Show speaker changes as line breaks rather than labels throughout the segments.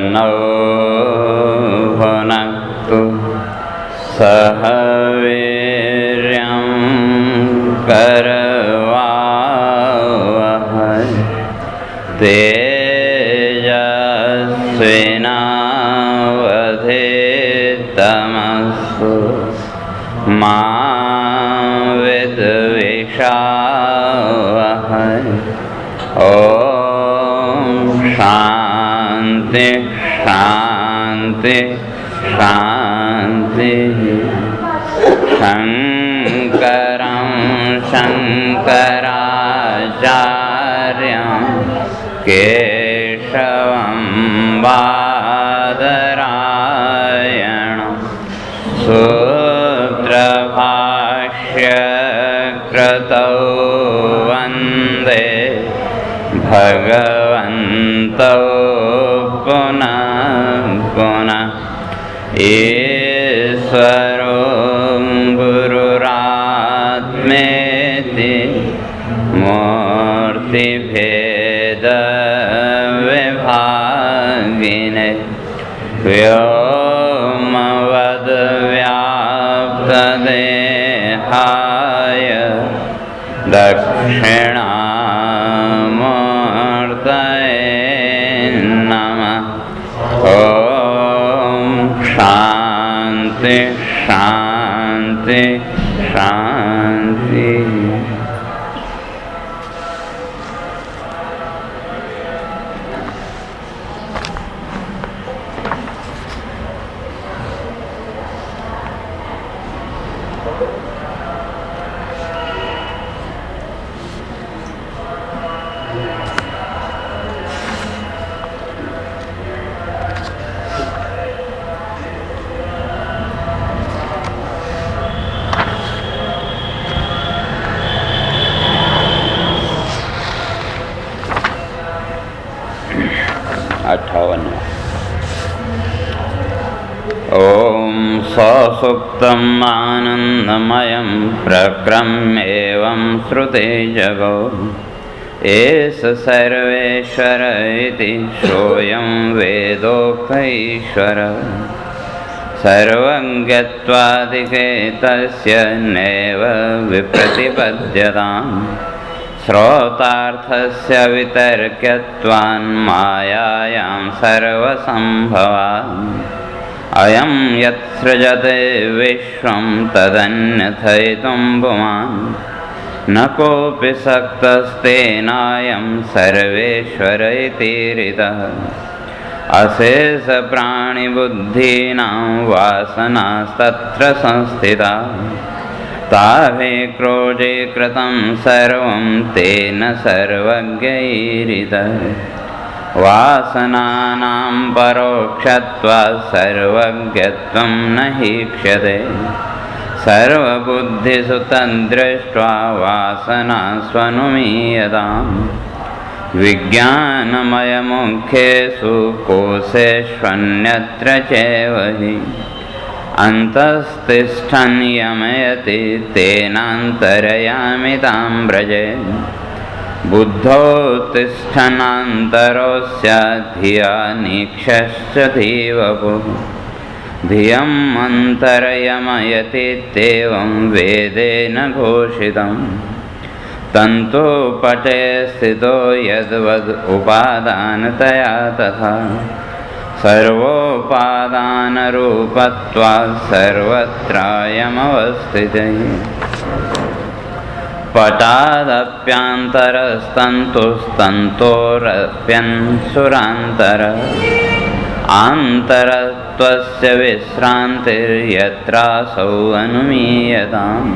तन्नो भुनक्तु सह वीर्यं करवावहै तेजस्विनावधीतमस्तु मा विद्विषावहै। ओम शांति शांति शांति। शंकरं शंकराचार्यं केशवं बादरायणं सूत्रभाष्यकृतौ वन्दे भगवन्तौ पुनः पुनः। ईश्वरो गुरुरात्मेति मूर्तिभेदविभागिने व्योमवद्व्याप्तदेहाय दक्षिणामूर्तये नमः। ओम शांति शांति शांति। ओम ससुप्तम् आनन्दमयं प्रक्रम्येवं श्रुते जगो एष सर्वेश्वर इति सोऽयं वेदोक्तईश्वर। सर्वज्ञत्वादिके तस्य नैव विप्रतिपद्यताम् श्रोतार्थस्य वितर्क्यत्वान् मायायां सर्वसम्भवात्। अयं यत्सृजते विश्वं तदन्यथैतुं पुमान् न कोऽपि शक्तस्तेनायं सर्वेश्वर इतीरितः। अशेषप्राणिबुद्धीनां वासनास्तत्र संस्थिता ताभि क्रोधीकृतं सर्वं तेन सर्वज्ञैरितः। वासनानां परोक्षत्वात् सर्वज्ञत्वं न हीक्ष्यते। सर्वबुद्धिषु तद्दृष्ट्वा वासनास्वनुमीयताम्। विज्ञानमयमुख्येषु कोशेष्वन्यत्र चैव हि अन्तस्तिष्ठन् यमयति तेनान्तरयामितां व्रजे। बुद्धौ तिष्ठनान्तरोऽस्य धिया निक्षश्च धीवपुः। धियम् अन्तर्यमयतीत्येवं वेदेन घोषितं। तन्तुपटे स्थितो यद्वद् उपादानतया तथा सर्वोपादानरूपत्वात् सर्वत्रायमवस्थितः। पटादप्यान्तरस्तन्तुस्तन्तोरप्यंसुरान्तर आन्तरत्वस्य विश्रान्तिर्यत्रासौ अनुमीयताम्।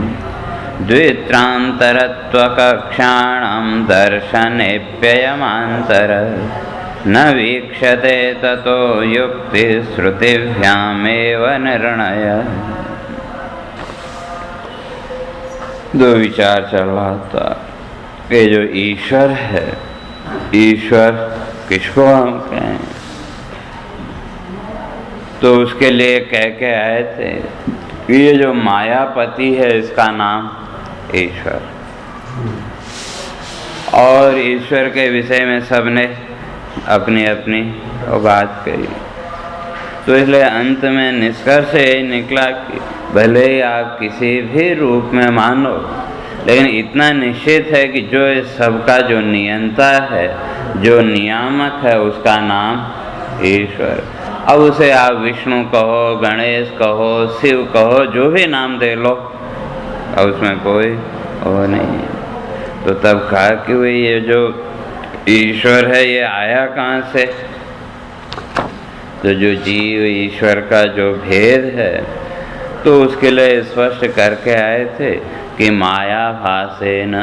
द्वित्रान्तरत्वकक्षाणां दर्शनेऽप्ययमान्तर न वीक्षते ततो युक्तिश्रुतिभ्यामेव निर्णय। दो विचार चल रहा था कि जो ईश्वर है, ईश्वर किसको हम कहें, तो उसके लिए कह के आए थे कि ये जो मायापति है इसका नाम ईश्वर। और ईश्वर के विषय में सबने अपनी अपनी बात कही। तो इसलिए अंत में निष्कर्ष यही निकला कि भले ही आप किसी भी रूप में मानो, लेकिन इतना निश्चित है कि जो इस सबका जो नियंता है, जो नियामक है, उसका नाम ईश्वर। अब उसे आप विष्णु कहो, गणेश कहो, शिव कहो, जो भी नाम दे लो, अब उसमें कोई वो नहीं। तो तब कहा कि भाई ये जो ईश्वर है ये आया कहाँ से? तो जो जीव ईश्वर का जो भेद है, तो उसके लिए स्पष्ट करके आए थे कि माया भासेन,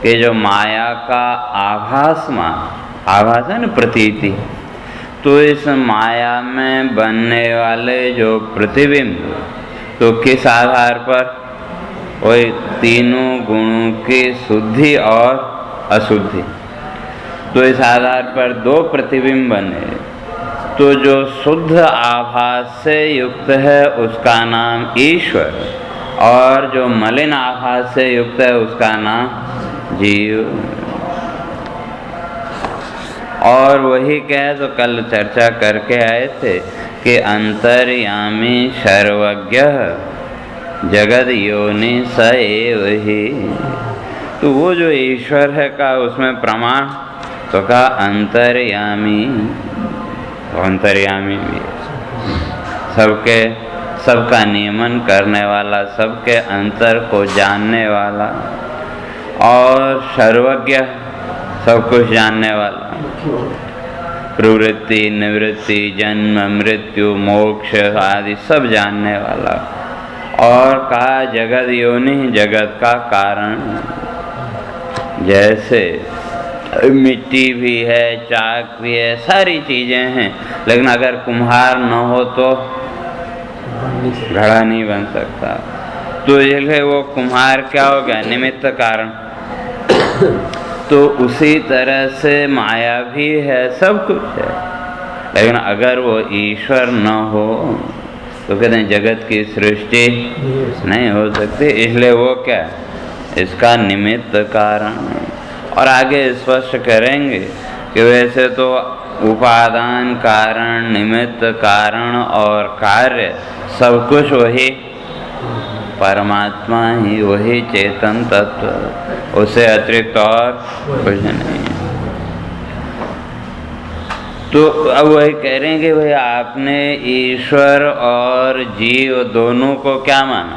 कि जो माया का आभास आभास है ना, प्रतीति, तो इस माया में बनने वाले जो प्रतिबिंब, तो किस आधार पर? वही तीनों गुणों की शुद्धि और अशुद्धि, तो इस आधार पर दो प्रतिबिंब बने। तो जो शुद्ध आभास से युक्त है उसका नाम ईश्वर, और जो मलिन आभास से युक्त है उसका नाम जीव। और वही कहे तो कल चर्चा करके आए थे कि अंतर्यामी सर्वज्ञ जगद योनि स एव ही। तो वो जो ईश्वर है का उसमें प्रमाण तो का अंतर्यामी, अंतर्यामी भी सबका नियमन करने वाला, सबके अंतर को जानने वाला, और सर्वज्ञ, सब कुछ जानने वाला, प्रवृत्ति निवृत्ति जन्म मृत्यु मोक्ष आदि सब जानने वाला। और कहा जगत योनि, जगत का कारण। जैसे मिट्टी भी है, चाक भी है, सारी चीजें हैं, लेकिन अगर कुम्हार न हो तो घड़ा नहीं बन सकता। तो ये वो कुम्हार क्या हो गया? निमित्त कारण। तो उसी तरह से माया भी है, सब कुछ है, लेकिन अगर वो ईश्वर न हो तो कहते हैं जगत की सृष्टि नहीं हो सकती। इसलिए वो क्या? इसका निमित्त कारण। और आगे स्पष्ट करेंगे कि वैसे तो उपादान कारण, निमित्त कारण और कार्य सब कुछ वही परमात्मा ही, वही चेतन तत्व, उससे अतिरिक्त और कुछ नहीं। तो अब वही कह रहे हैं कि भाई आपने ईश्वर और जीव दोनों को क्या माना?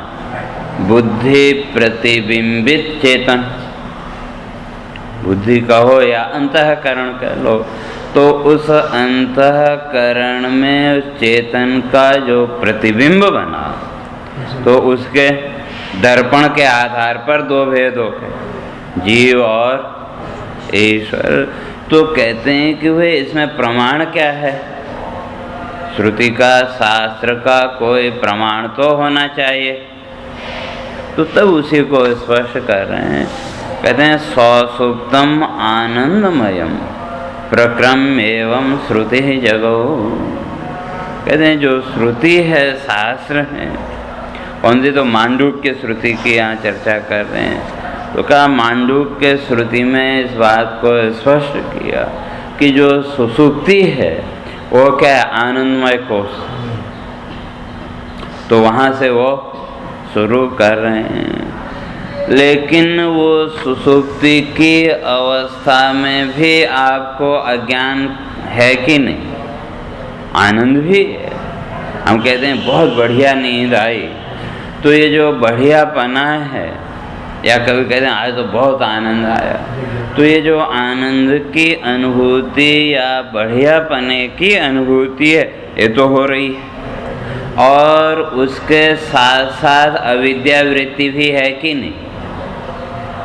बुद्धि प्रतिबिंबित चेतन, बुद्धि कहो या अंतःकरण कह लो, तो उस अंतःकरण में चेतन का जो प्रतिबिंब बना, तो उसके दर्पण के आधार पर दो भेद हो गए, जीव और ईश्वर। तो कहते हैं कि भाई इसमें प्रमाण क्या है? श्रुति का, शास्त्र का कोई प्रमाण तो होना चाहिए। तो तब उसी को स्पष्ट कर रहे हैं। कहते हैं सौसुप्तम आनंदमयम प्रक्रम एवं श्रुति जगो। कहते हैं जो श्रुति है, शास्त्र है, कौन सी? तो मांडूक्य श्रुति की यहाँ चर्चा कर रहे हैं। तो कहा मांडूक्य श्रुति में इस बात को स्पष्ट किया कि जो सुसुप्ति है वो क्या है? आनंदमय कोश। तो वहाँ से वो शुरू कर रहे हैं। लेकिन वो सुसुप्ति की अवस्था में भी आपको अज्ञान है कि नहीं? आनंद भी है। हम कहते हैं बहुत बढ़िया नींद आई, तो ये जो बढ़ियापना है, या कभी कहते हैं आज तो बहुत आनंद आया, तो ये जो आनंद की अनुभूति या बढ़ियापने की अनुभूति है, ये तो हो रही है। और उसके साथ साथ अविद्या वृत्ति भी है कि नहीं?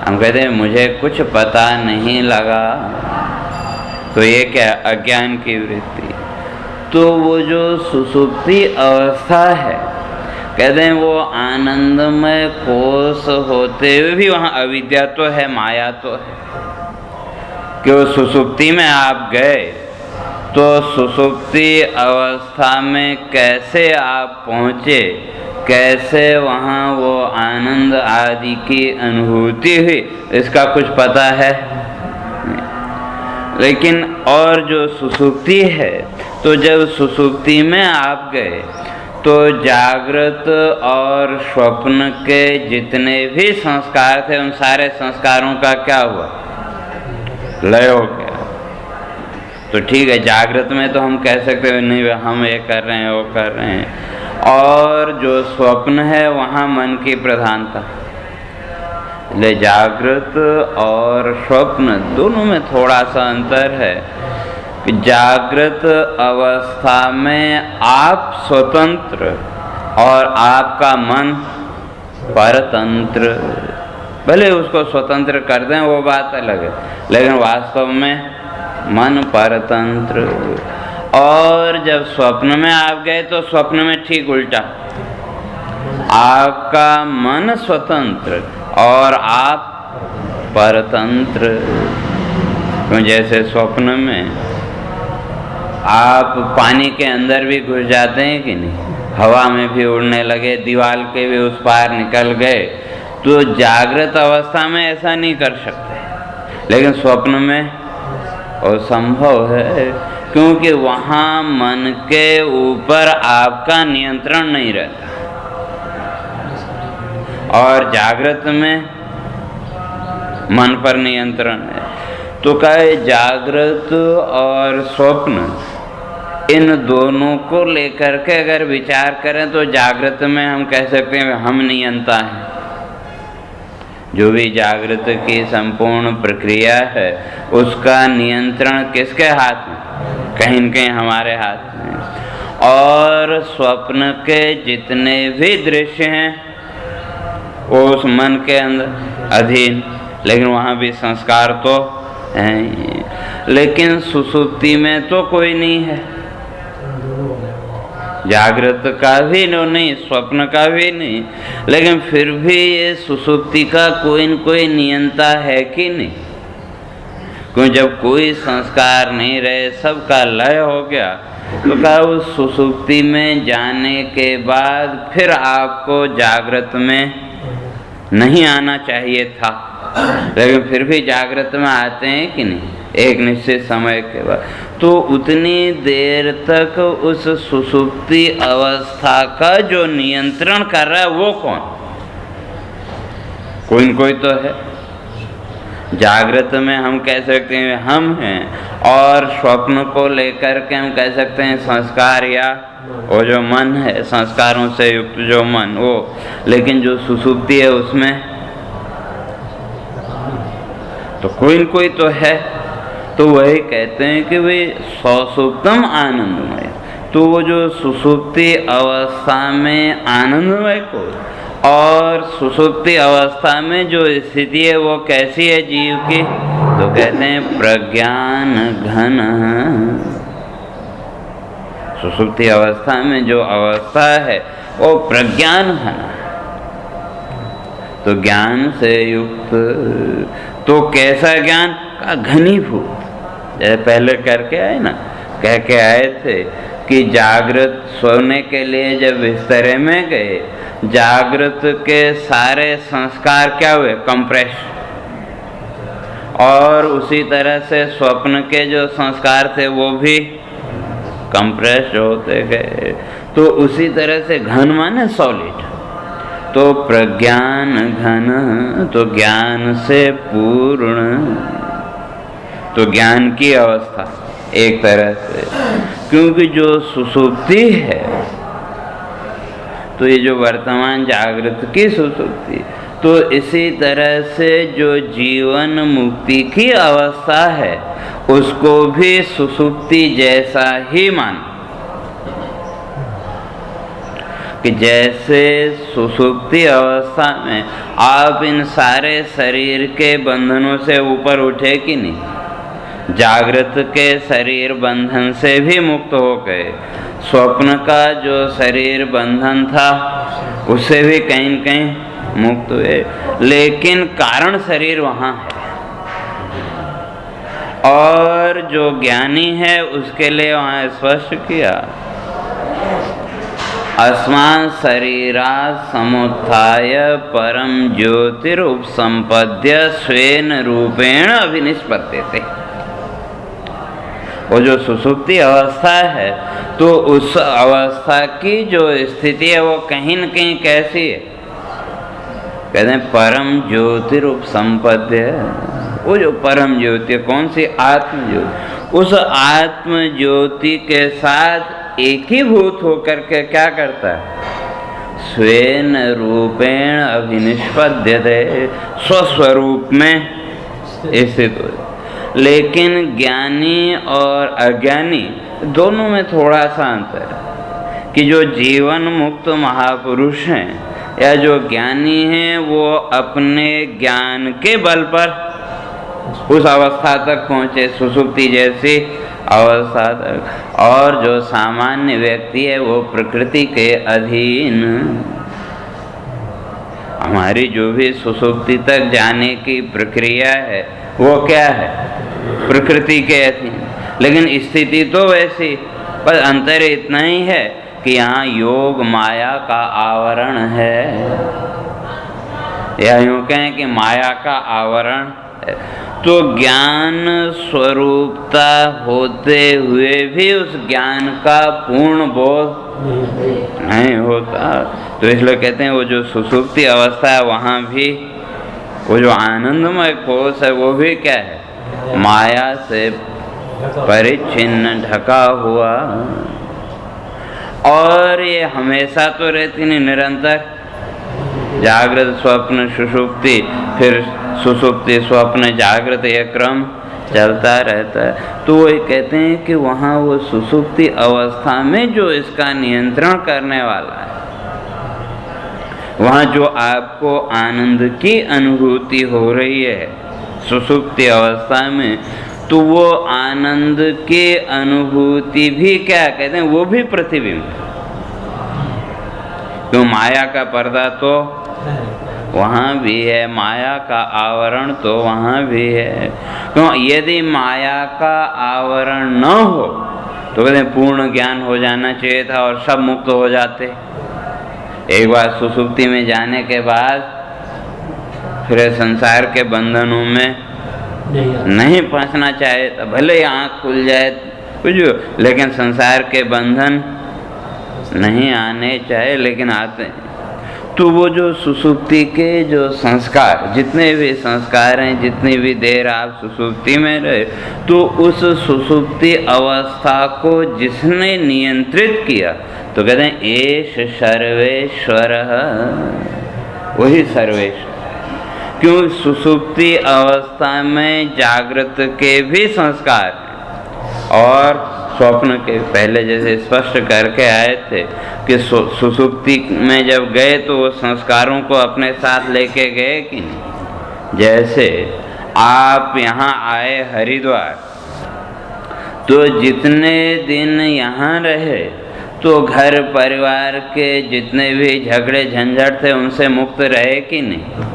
हम कहते हैं मुझे कुछ पता नहीं लगा, तो ये क्या? अज्ञान की वृत्ति। तो वो जो सुसुप्ति अवस्था है, कहते हैं वो आनंदमय कोश होते हुए भी वहाँ अविद्या तो है, माया तो है। कि वो सुसुप्ति में आप गए, तो सुसुप्ति अवस्था में कैसे आप पहुँचे, कैसे वहाँ वो आनंद आदि की अनुभूति हुई, इसका कुछ पता है? लेकिन और जो सुसुप्ति है, तो जब सुसुप्ति में आप गए तो जागृत और स्वप्न के जितने भी संस्कार थे उन सारे संस्कारों का क्या हुआ? लय हो गया। तो ठीक है, जागृत में तो हम कह सकते हैं नहीं हम ये कर रहे हैं वो कर रहे हैं, और जो स्वप्न है वहाँ मन की प्रधानता। ले जागृत और स्वप्न दोनों में थोड़ा सा अंतर है कि जागृत अवस्था में आप स्वतंत्र और आपका मन परतंत्र। भले उसको स्वतंत्र कर दें वो बात अलग है, लेकिन वास्तव में मन परतंत्र। और जब स्वप्न में आप गए तो स्वप्न में ठीक उल्टा, आपका मन स्वतंत्र और आप परतंत्र। तो जैसे स्वप्न में आप पानी के अंदर भी घुस जाते हैं कि नहीं, हवा में भी उड़ने लगे, दीवार के भी उस पार निकल गए, तो जागृत अवस्था में ऐसा नहीं कर सकते, लेकिन स्वप्न में असंभव है, क्योंकि वहाँ मन के ऊपर आपका नियंत्रण नहीं रहता। और जागृत में मन पर नियंत्रण है। तो कहे जागृत और स्वप्न, इन दोनों को लेकर के अगर विचार करें तो जागृत में हम कह सकते हैं हम नियंता हैं। जो भी जागृत की संपूर्ण प्रक्रिया है उसका नियंत्रण किसके हाथ में? कहीं न कहीं हमारे हाथ में। और स्वप्न के जितने भी दृश्य हैं वो उस मन के अंदर अधीन, लेकिन वहाँ भी संस्कार तो हैं। लेकिन सुसुप्ति में तो कोई नहीं है, जागृत का भी नहीं, स्वप्न का भी नहीं, लेकिन फिर भी ये सुसुप्ति का कोई न कोई नियंता है कि नहीं? क्यों जब कोई संस्कार नहीं रहे, सबका लय हो गया, तो कहा उस सुसुप्ति में जाने के बाद फिर आपको जागृत में नहीं आना चाहिए था, लेकिन फिर भी जागृत में आते हैं कि नहीं एक निश्चित समय के बाद। तो उतनी देर तक उस सुसुप्ति अवस्था का जो नियंत्रण कर रहा है वो कौन? कोई न कोई तो है। जागृत में हम कह सकते हैं हम हैं, और स्वप्न को लेकर के हम कह सकते हैं संस्कार या वो जो मन है, संस्कारों से युक्त जो मन वो। लेकिन जो सुसुप्ति है उसमें तो कोई न कोई तो है। तो वही कहते हैं कि वे सौसुप्तम आनंदमय। तो वो जो सुसुप्ति अवस्था में आनंदमय को, और सुसुप्ति अवस्था में जो स्थिति है वो कैसी है जीव की? तो कहते हैं प्रज्ञान घन। सुसुप्ति अवस्था में जो अवस्था है वो प्रज्ञान घन, तो ज्ञान से युक्त। तो कैसा ज्ञान? का घनीभूत। जैसे पहले करके आए ना, कह के आए थे कि जागृत सोने के लिए जब बिस्तरे में गए, जागृत के सारे संस्कार क्या हुए? कंप्रेस। और उसी तरह से स्वप्न के जो संस्कार थे वो भी कंप्रेस होते गए। तो उसी तरह से घन माने सॉलिड। तो प्रज्ञान घन, तो ज्ञान से पूर्ण, तो ज्ञान की अवस्था एक तरह से। क्योंकि जो सुसुप्ति है, तो ये जो वर्तमान जागृत की सुसुप्ति, तो इसी तरह से जो जीवन मुक्ति की अवस्था है उसको भी सुसुप्ति जैसा ही मान, कि जैसे सुसुप्ति अवस्था में आप इन सारे शरीर के बंधनों से ऊपर उठे कि नहीं, जागृत के शरीर बंधन से भी मुक्त हो गए, स्वप्न का जो शरीर बंधन था उससे भी कहीं न कहीं मुक्त हुए, लेकिन कारण शरीर वहाँ है। और जो ज्ञानी है उसके लिए वहाँ स्पष्ट किया, अस्मान् शरीरात् समुत्थाय परम ज्योतिरुपसंपद्य स्वेन रूपेण अभिनिष्पद्यते। वो जो सुसुप्ति अवस्था है, तो उस अवस्था की जो स्थिति है वो कहीं न कहीं कैसी है? कहते हैं परम ज्योति रूप संपद्य। वो जो परम ज्योति है, कौन सी? आत्म ज्योति। उस आत्म ज्योति के साथ एकीभूत होकर के क्या करता है? स्वेन रूपेण अभिनिष्पद्यते, स्वस्वरूप में स्थित हो। लेकिन ज्ञानी और अज्ञानी दोनों में थोड़ा सा अंतर है कि जो जीवन मुक्त महापुरुष हैं या जो ज्ञानी हैं, वो अपने ज्ञान के बल पर उस अवस्था तक पहुँचे, सुसुप्ति जैसी अवस्था तक। और जो सामान्य व्यक्ति है वो प्रकृति के अधीन। हमारी जो भी सुसुप्ति तक जाने की प्रक्रिया है वो क्या है? प्रकृति के अधीन। लेकिन स्थिति तो वैसी, पर अंतर इतना ही है कि यहाँ योग माया का आवरण है, या यूँ कहें कि माया का आवरण है। तो ज्ञान स्वरूपता होते हुए भी उस ज्ञान का पूर्ण बोध नहीं होता। तो इसलिए कहते हैं वो जो सुसुप्ति अवस्था है वहाँ भी वो जो आनंदमय कोश है वो भी क्या है? माया से परिच्छिन्न, ढका हुआ। और ये हमेशा तो रहती नहीं, निरंतर जागृत स्वप्न सुषुप्ति, फिर सुषुप्ति स्वप्न जागृत, यह क्रम चलता रहता है। तो वो कहते हैं कि वहाँ वो सुषुप्ति अवस्था में जो इसका नियंत्रण करने वाला है, वहाँ जो आपको आनंद की अनुभूति हो रही है सुषुप्ति अवस्था में, तो वो आनंद की अनुभूति भी क्या कहते हैं? वो भी प्रतिबिंब। क्यों? माया का पर्दा तो वहाँ भी है, माया का आवरण तो वहाँ भी है। क्यों? यदि माया का आवरण न हो तो कहते हैं पूर्ण ज्ञान हो जाना चाहिए था और सब मुक्त हो जाते। एक बार सुसुप्ति में जाने के बाद फिर संसार के बंधनों में नहीं फंसना चाहे तो भले ही आँख खुल जाए कुछ, लेकिन संसार के बंधन नहीं आने चाहे, लेकिन आते हैं। तो वो जो सुसुप्ति के जो संस्कार, जितने भी संस्कार हैं, जितनी भी देर आप सुसुप्ति में रहे, तो उस सुसुप्ति अवस्था को जिसने नियंत्रित किया तो कहते हैं एष सर्वेश्वर, वही सर्वेश्वर। क्यों? सुसुप्ति अवस्था में जागृत के भी संस्कार हैं और स्वप्न के, पहले जैसे स्पष्ट करके आए थे कि सुसुप्ति में जब गए तो वो संस्कारों को अपने साथ लेके गए कि नहीं। जैसे आप यहाँ आए हरिद्वार, तो जितने दिन यहाँ रहे तो घर परिवार के जितने भी झगड़े झंझट थे उनसे मुक्त रहे कि नहीं?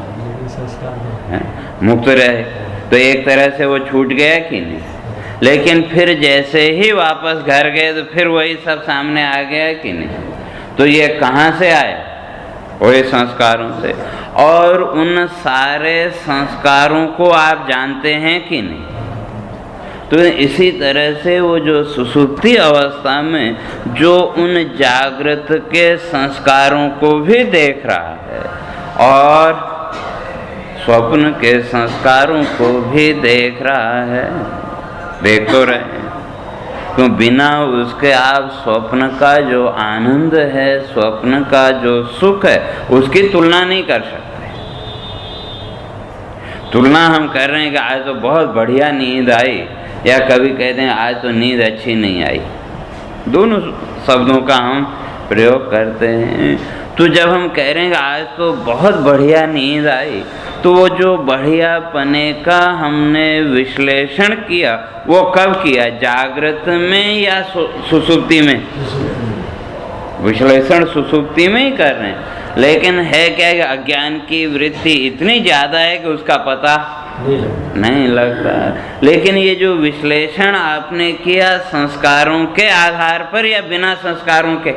मुक्त रहे। तो एक तरह से वो छूट गया कि नहीं? लेकिन फिर जैसे ही वापस घर गए तो फिर वही सब सामने आ गया कि नहीं? तो ये कहाँ से आया? वही संस्कारों से। और उन सारे संस्कारों को आप जानते हैं कि नहीं? तो इसी तरह से वो जो सुसुप्ति अवस्था में जो उन जागृत के संस्कारों को भी देख रहा है और स्वप्न के संस्कारों को भी देख रहा है, देख तो रहे हैं। तो बिना उसके आप स्वप्न का जो आनंद है, स्वप्न का जो सुख है, उसकी तुलना नहीं कर सकते। तुलना हम कर रहे हैं कि आज तो बहुत बढ़िया नींद आई, या कभी कहते हैं आज तो नींद अच्छी नहीं आई। दोनों शब्दों का हम प्रयोग करते हैं। तो जब हम कह रहे हैं कि आज तो बहुत बढ़िया नींद आई, तो वो जो बढ़िया पने का हमने विश्लेषण किया वो कब किया? जागृत में या सुसुप्ति में? विश्लेषण सुसुप्ति में ही कर रहे हैं। लेकिन है क्या कि अज्ञान की वृत्ति इतनी ज़्यादा है कि उसका पता नहीं लगता। लेकिन ये जो विश्लेषण आपने किया संस्कारों के आधार पर या बिना संस्कारों के?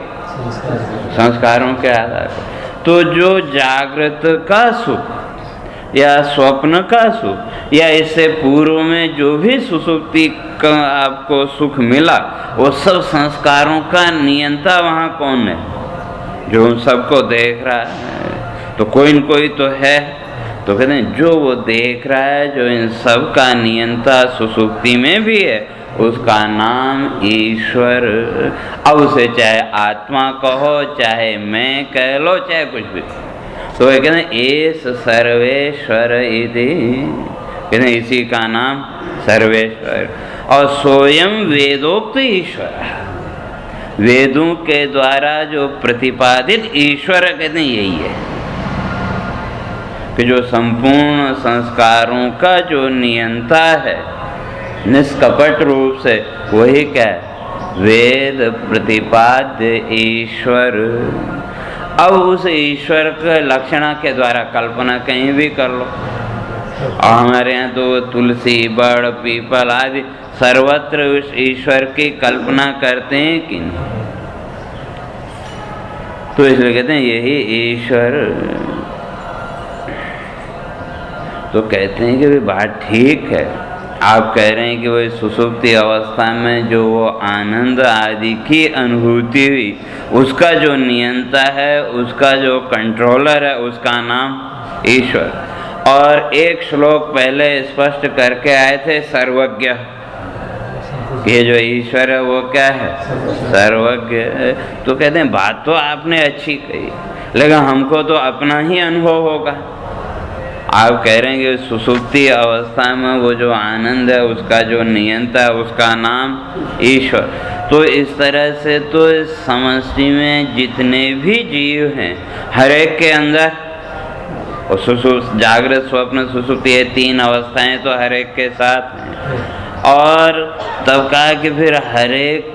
संस्कारों के आधार पर। तो जो जागृत का सुख या स्वप्न का सुख या इससे पूर्व में जो भी सुसुप्ति का आपको सुख मिला, वो सब संस्कारों का नियंता वहाँ कौन है? जो उन सबको देख रहा है। तो कोई न कोई तो है। तो कहते हैं जो वो देख रहा है, जो इन सब का नियंता सुसुप्ति में भी है, उसका नाम ईश्वर। अब उसे चाहे आत्मा कहो, चाहे मैं कह लो, चाहे कुछ भी। तो ये कहते हैं एस सर्वेश्वर इति, कहते हैं इसी का नाम सर्वेश्वर। और स्वयं वेदोक्त ईश्वर, वेदों के द्वारा जो प्रतिपादित ईश्वर कहते हैं यही है कि जो संपूर्ण संस्कारों का जो नियंता है निष्कपट रूप से, वही क्या है? वेद प्रतिपाद्य ईश्वर। अब उस ईश्वर के लक्षणा के द्वारा कल्पना कहीं भी कर लो। और हमारे यहाँ तो तुलसी, बड़, पीपल आदि सर्वत्र उस ईश्वर की कल्पना करते हैं कि नहीं? तो इसलिए कहते हैं यही ईश्वर। तो कहते हैं कि बात ठीक है, आप कह रहे हैं कि वही सुसुप्ति अवस्था में जो वो आनंद आदि की अनुभूति हुई, उसका जो नियंता है, उसका जो कंट्रोलर है, उसका नाम ईश्वर। और एक श्लोक पहले स्पष्ट करके आए थे सर्वज्ञ। ये जो ईश्वर है वो क्या है? सर्वज्ञ। तो कहते हैं बात तो आपने अच्छी कही, लेकिन हमको तो अपना ही अनुभव होगा। आप कह रहे हैं कि सुसुप्ति अवस्था में वो जो आनंद है, उसका जो नियंता है, उसका नाम ईश्वर। तो इस तरह से तो इस समष्टि में जितने भी जीव हैं, हर एक के अंदर और जागृत, स्वप्न, सुसुप्ति, ये तीन अवस्थाएं तो हर एक के साथ हैं। और तब कहा कि फिर हर एक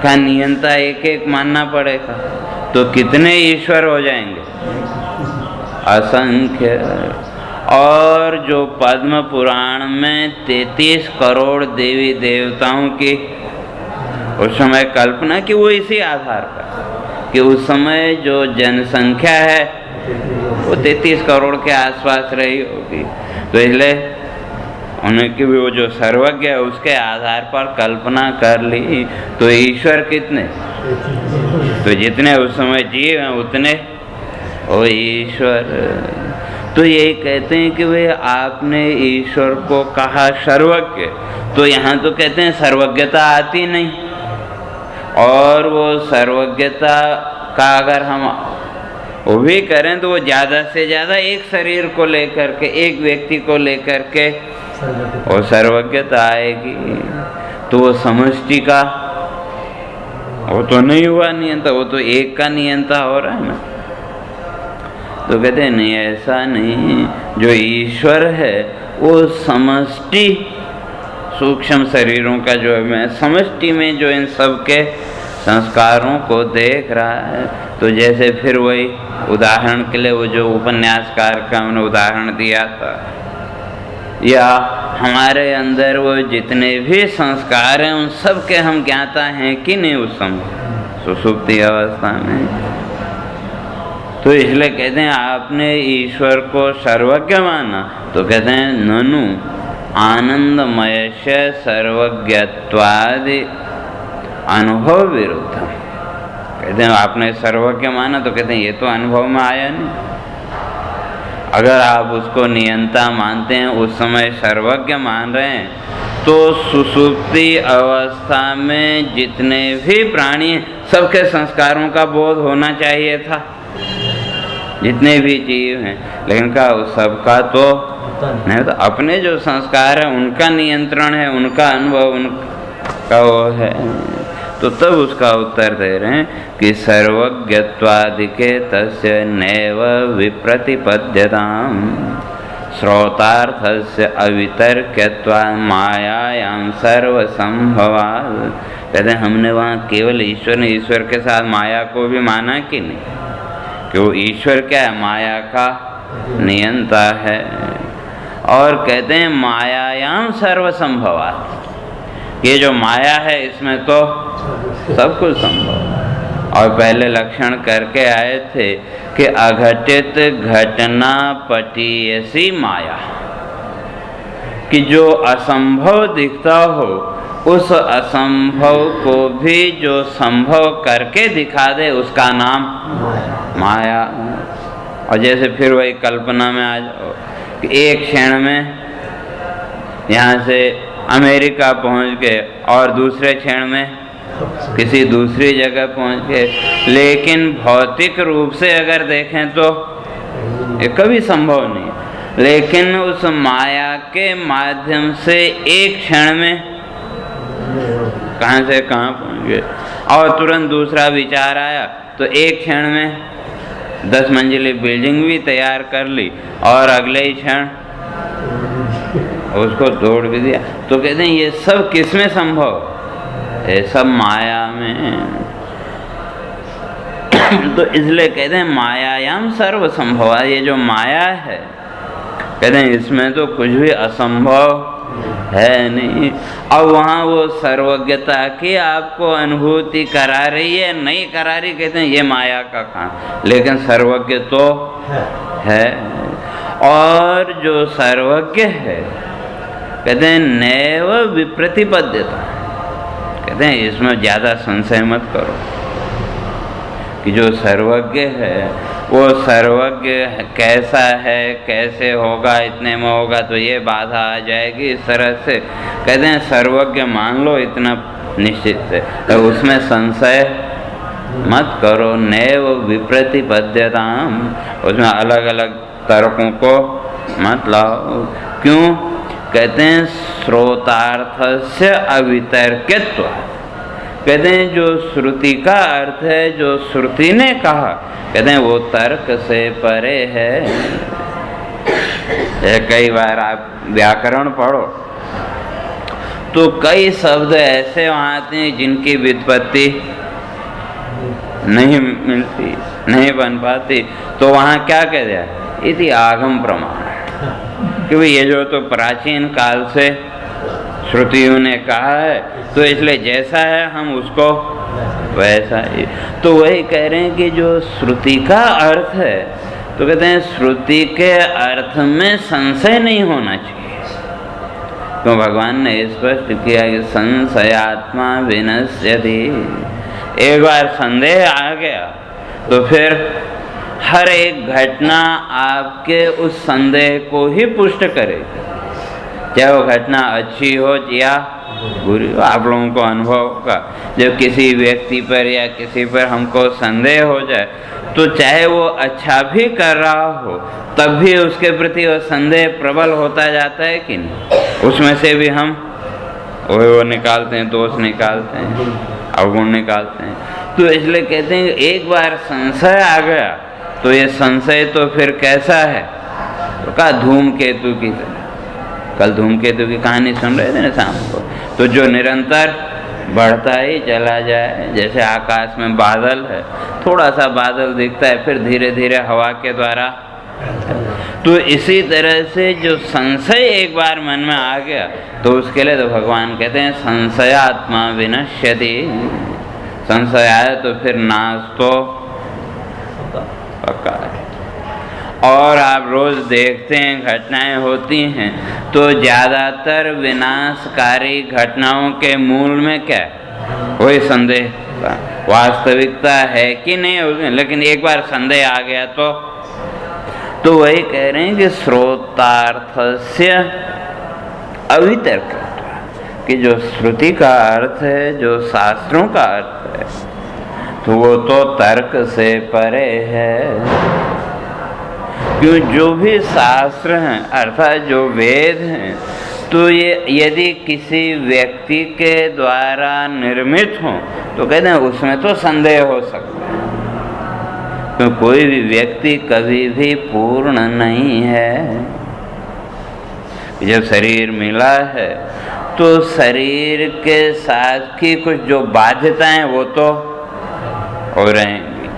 का नियंता एक एक मानना पड़ेगा। तो कितने ईश्वर हो जाएंगे? असंख्य। और जो पद्म पुराण में 33 करोड़ देवी देवताओं की उस समय कल्पना की, वो इसी आधार पर कि उस समय जो जनसंख्या है वो 33 करोड़ के आसपास रही होगी। तो इसलिए उनकी भी वो जो सर्वज्ञ है उसके आधार पर कल्पना कर ली। तो ईश्वर कितने? तो जितने उस समय जीव हैं उतने वो ईश्वर। तो यही कहते हैं कि वे आपने ईश्वर को कहा सर्वज्ञ, तो यहाँ तो कहते हैं सर्वज्ञता आती नहीं। और वो सर्वज्ञता का अगर हम वो भी करें तो वो ज़्यादा से ज़्यादा एक शरीर को लेकर के, एक व्यक्ति को लेकर के वो सर्वज्ञता आएगी। तो वो समष्टि का वो तो नहीं हुआ नियंता, वो तो एक का नियंता हो रहा है ना। तो कहते हैं नहीं, ऐसा नहीं। जो ईश्वर है वो समष्टि सूक्ष्म शरीरों का जो है, समष्टि में जो इन सब के संस्कारों को देख रहा है। तो जैसे फिर वही उदाहरण के लिए वो जो उपन्यासकार का हमने उदाहरण दिया था, या हमारे अंदर वो जितने भी संस्कार हैं उन सब के हम ज्ञाता हैं कि नहीं उस समय सुसुप्ति अवस्था में। तो इसलिए कहते हैं आपने ईश्वर को सर्वज्ञ माना, तो कहते हैं ननु आनंदमय से सर्वज्ञत्वादि अनुभव विरुद्ध। कहते हैं आपने सर्वज्ञ माना, तो कहते हैं ये तो अनुभव में आया नहीं। अगर आप उसको नियंता मानते हैं, उस समय सर्वज्ञ मान रहे हैं, तो सुसुप्ति अवस्था में जितने भी प्राणी सबके संस्कारों का बोध होना चाहिए था, जितने भी जीव हैं। लेकिन का उस सबका तो नहीं, तो अपने जो संस्कार है उनका नियंत्रण है, उनका अनुभव उनका वो है। तो तब उसका उत्तर दे रहे हैं कि सर्वज्ञत्वादिके तस्य नैव विप्रतिपद्यताम् श्रोतार्थस्य अवितर्क्यत्वात् मायायां सर्वसंभवात्। कहते हैं हमने वहाँ केवल ईश्वर के साथ माया को भी माना कि नहीं, कि वो ईश्वर क्या है? माया का नियंता है। और कहते हैं मायायां सर्वसंभवात्, ये जो माया है इसमें तो सब कुछ संभव। और पहले लक्षण करके आए थे कि अघटित घटना पटीयसी माया, कि जो असंभव दिखता हो उस असंभव को भी जो संभव करके दिखा दे उसका नाम माया। और जैसे फिर वही कल्पना में आ जाओ कि एक क्षण में यहाँ से अमेरिका पहुँच गए और दूसरे क्षण में किसी दूसरी जगह पहुँच गए, लेकिन भौतिक रूप से अगर देखें तो ये कभी संभव नहीं, लेकिन उस माया के माध्यम से एक क्षण में कहाँ से कहाँ पहुँच गए। और तुरंत दूसरा विचार आया तो एक क्षण में 10 मंजिली बिल्डिंग भी तैयार कर ली और अगले ही क्षण उसको तोड़ भी दिया। तो कहते हैं ये सब किस में संभव? ये सब माया में। तो इसलिए कहते हैं मायायाम सर्व संभव। ये जो माया है कहते हैं इसमें तो कुछ भी असंभव है नहीं। और वहाँ वो सर्वज्ञता की आपको अनुभूति करा रही है, नहीं करा रही, कहते हैं ये माया का काम, लेकिन सर्वज्ञ तो है। और जो सर्वज्ञ है कहते हैं नैव विप्रतिपद्यता, कहते हैं इसमें ज़्यादा संशय मत करो कि जो सर्वज्ञ है वो सर्वज्ञ कैसा है, कैसे होगा, इतने में होगा तो ये बाधा आ जाएगी, इस तरह से कहते हैं सर्वज्ञ मान लो इतना निश्चित है, तो उसमें संशय मत करो। नैव विप्रतिपद्यताम, उसमें अलग अलग तर्कों को मत लाओ। क्यों? कहते हैं श्रोतार्थस्य अवितर्कित्व, कहते हैं जो श्रुति का अर्थ है, जो श्रुति ने कहा, कहते हैं वो तर्क से परे है। कई बार आप व्याकरण पढ़ो तो कई शब्द ऐसे वहाँ आते हैं जिनकी व्युत्पत्ति नहीं मिलती, नहीं बन पाती, तो वहाँ क्या कह दिया? इति आगम प्रमाण, क्योंकि ये जो तो प्राचीन काल से श्रुतियों ने कहा है, तो इसलिए जैसा है हम उसको वैसा ही। तो वही कह रहे हैं कि जो श्रुति का अर्थ है, तो कहते हैं श्रुति के अर्थ में संशय नहीं होना चाहिए। तो भगवान ने स्पष्ट किया कि संशयात्मा विनश्यति। एक बार संदेह आ गया तो फिर हर एक घटना आपके उस संदेह को ही पुष्ट करेगी, चाहे वो घटना अच्छी हो या बुरी हो। आप लोगों को अनुभव होगा जब किसी व्यक्ति पर या किसी पर हमको संदेह हो जाए, तो चाहे वो अच्छा भी कर रहा हो तब भी उसके प्रति वो संदेह प्रबल होता जाता है कि नहीं? उसमें से भी हम वो निकालते हैं, दोष निकालते हैं, अवगुण निकालते हैं। तो इसलिए कहते हैं एक बार संशय आ गया तो ये संशय तो फिर कैसा है? तो कहा धूमकेतु की तरह। कल धूमकेतु की कहानी सुन रहे थे ना शाम को, तो जो निरंतर बढ़ता ही चला जाए, जैसे आकाश में बादल है, थोड़ा सा बादल दिखता है फिर धीरे धीरे हवा के द्वारा, तो इसी तरह से जो संशय एक बार मन में आ गया तो उसके लिए तो भगवान कहते हैं संशयात्मा विनश्यति। संशय आए तो फिर नाश तो पक्का है। और आप रोज देखते हैं घटनाएं होती हैं तो ज़्यादातर विनाशकारी घटनाओं के मूल में क्या है? वही संदेह, वास्तविकता है कि नहीं उसमें, लेकिन एक बार संदेह आ गया तो वही कह रहे हैं कि श्रोतार्थस्य अवितर्क, कि जो श्रुति का अर्थ है, जो शास्त्रों का अर्थ है, तो वो तो तर्क से परे है। क्यों? जो भी शास्त्र हैं अर्थात जो वेद हैं, तो ये यदि किसी व्यक्ति के द्वारा निर्मित हो तो कहते हैं उसमें तो संदेह हो सकता है, तो कोई भी व्यक्ति कभी भी पूर्ण नहीं है। जब शरीर मिला है तो शरीर के साथ की कुछ जो बाध्यताएं वो तो हो रहेंगी,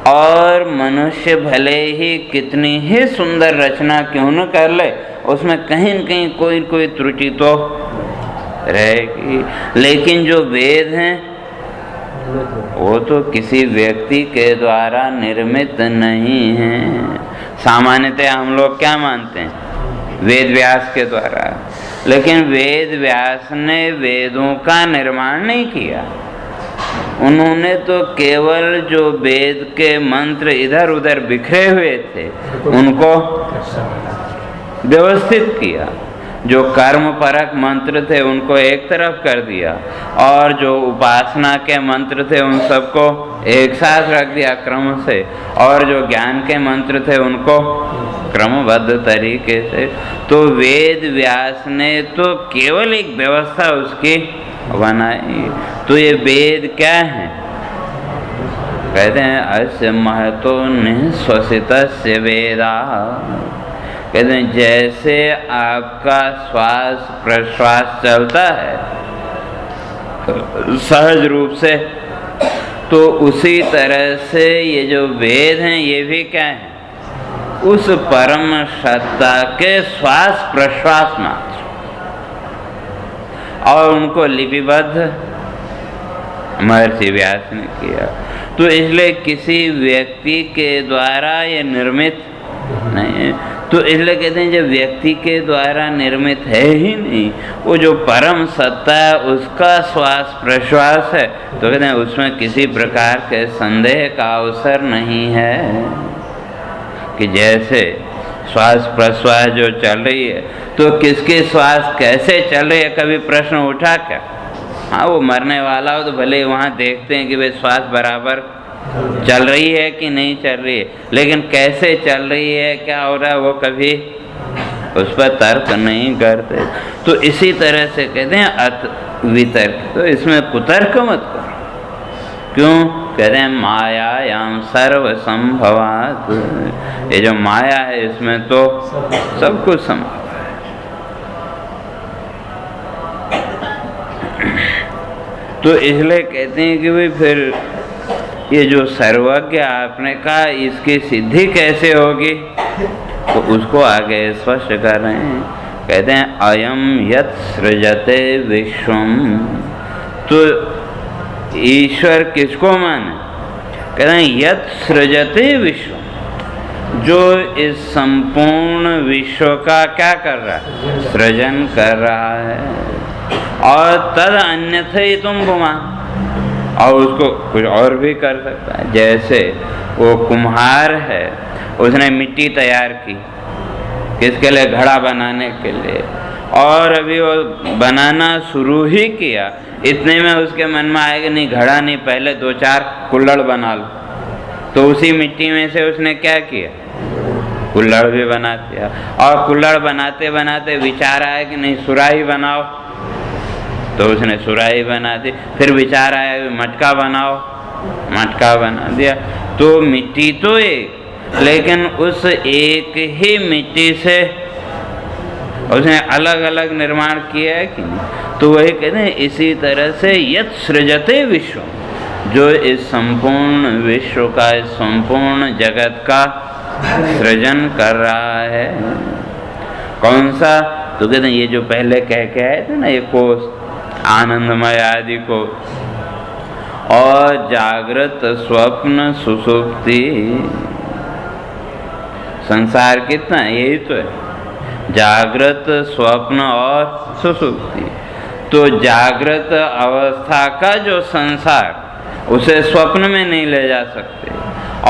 और मनुष्य भले ही कितनी ही सुंदर रचना क्यों न कर ले, उसमें कहीं न कहीं कोई कोई त्रुटि तो रहेगी। लेकिन जो वेद हैं वो तो किसी व्यक्ति के द्वारा निर्मित नहीं है। सामान्यतः हम लोग क्या मानते हैं? वेद व्यास के द्वारा। लेकिन वेद व्यास ने वेदों का निर्माण नहीं किया। उन्होंने तो केवल जो वेद के मंत्र इधर उधर बिखरे हुए थे उनको व्यवस्थित किया। जो कर्म परक मंत्र थे उनको एक तरफ कर दिया और जो उपासना के मंत्र थे उन सबको एक साथ रख दिया क्रम से, और जो ज्ञान के मंत्र थे उनको क्रमबद्ध तरीके से। तो वेद व्यास ने तो केवल एक व्यवस्था उसकी बनाई। तो ये वेद क्या है? कहते हैं अस्य महतो निःश्वसितस्य वेदा। कहते हैं जैसे आपका श्वास प्रश्वास चलता है सहज रूप से, तो उसी तरह से ये जो वेद हैं ये भी क्या है? उस परम सत्ता के श्वास प्रश्वास मात्र, और उनको लिपिबद्ध महर्षि व्यास ने किया। तो इसलिए किसी व्यक्ति के द्वारा ये निर्मित नहीं है। तो इसलिए कहते हैं जब व्यक्ति के द्वारा निर्मित है ही नहीं, वो जो परम सत्ता है उसका श्वास प्रश्वास है, तो कहते हैं उसमें किसी प्रकार के संदेह का अवसर नहीं है कि जैसे श्वास प्रश्वास जो चल रही है तो किसकी श्वास कैसे चल रही है कभी प्रश्न उठा क्या? हाँ, वो मरने वाला हो तो भले वहाँ देखते हैं कि भाई श्वास बराबर चल रही है कि नहीं चल रही है, लेकिन कैसे चल रही है क्या हो रहा है वो कभी उस पर तर्क नहीं करते। तो इसी तरह से कहते हैं अत वितर्क, तो इसमें कुतर्क मत करो। क्यों? कहते हैं मायायाम सर्व संभवात। ये जो माया है इसमें तो सब कुछ संभव है। तो इसलिए कहते हैं कि भाई फिर ये जो सर्वज्ञ आपने कहा इसकी सिद्धि कैसे होगी, तो उसको आगे स्पष्ट कर रहे हैं। कहते हैं अयम यत् सृजते विश्वम। तो ईश्वर किसको माने? कहते हैं यत् सृजते विश्वम, जो इस संपूर्ण विश्व का क्या कर रहा है? सृजन कर रहा है। और तद अन्यथा ही तुम घुमा, और उसको कुछ और भी कर सकता है। जैसे वो कुम्हार है, उसने मिट्टी तैयार की किसके लिए? घड़ा बनाने के लिए, और अभी वो बनाना शुरू ही किया, इतने में उसके मन में आएगा नहीं घड़ा नहीं, पहले 2-4 कुल्हड़ बना लो। तो उसी मिट्टी में से उसने क्या किया? कुल्हड़ भी बना दिया। और कुल्हड़ बनाते बनाते विचार आया कि नहीं सुराही बनाओ, तो उसने सुराही बना दी। फिर विचार आया मटका बनाओ, मटका बना दिया। तो मिट्टी तो एक, लेकिन उस एक ही मिट्टी से उसने अलग अलग निर्माण किया है कि नहीं? तो वही कहते हैं इसी तरह से यत् सृजते विश्व, जो इस संपूर्ण विश्व का, इस संपूर्ण जगत का सृजन कर रहा है। कौन सा? तो कहते हैं ये जो पहले कह के आए थे ना, ये कोष आनंदमय आदि को, और जागृत स्वप्न सुषुप्ति। संसार कितना है? यही तो है, जागृत स्वप्न और सुषुप्ति। तो जागृत अवस्था का जो संसार उसे स्वप्न में नहीं ले जा सकते,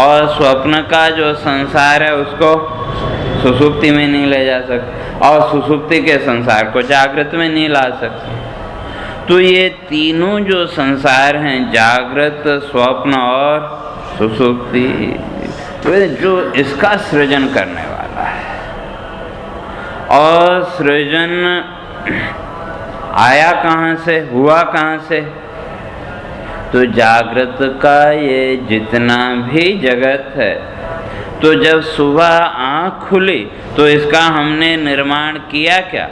और स्वप्न का जो संसार है उसको सुषुप्ति में नहीं ले जा सकते, और सुषुप्ति के संसार को जागृत में नहीं ला सकते। तो ये तीनों जो संसार हैं, जागृत स्वप्न और सुषुप्ति, तो जो इसका सृजन करने वाला है। और सृजन आया कहाँ से, हुआ कहाँ से? तो जागृत का ये जितना भी जगत है, तो जब सुबह आँख खुली तो इसका हमने निर्माण किया क्या?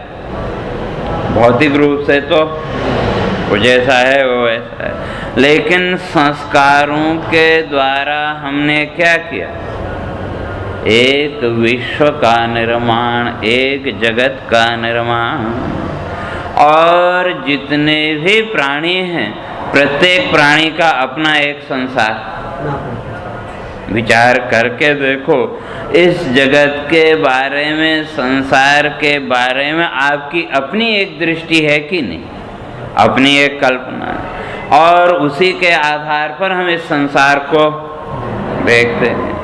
भौतिक रूप से तो वो जैसा है वो वैसा है, लेकिन संस्कारों के द्वारा हमने क्या किया? एक विश्व का निर्माण, एक जगत का निर्माण। और जितने भी प्राणी हैं प्रत्येक प्राणी का अपना एक संसार। विचार करके देखो, इस जगत के बारे में, संसार के बारे में आपकी अपनी एक दृष्टि है कि नहीं, अपनी एक कल्पना, और उसी के आधार पर हम इस संसार को देखते हैं।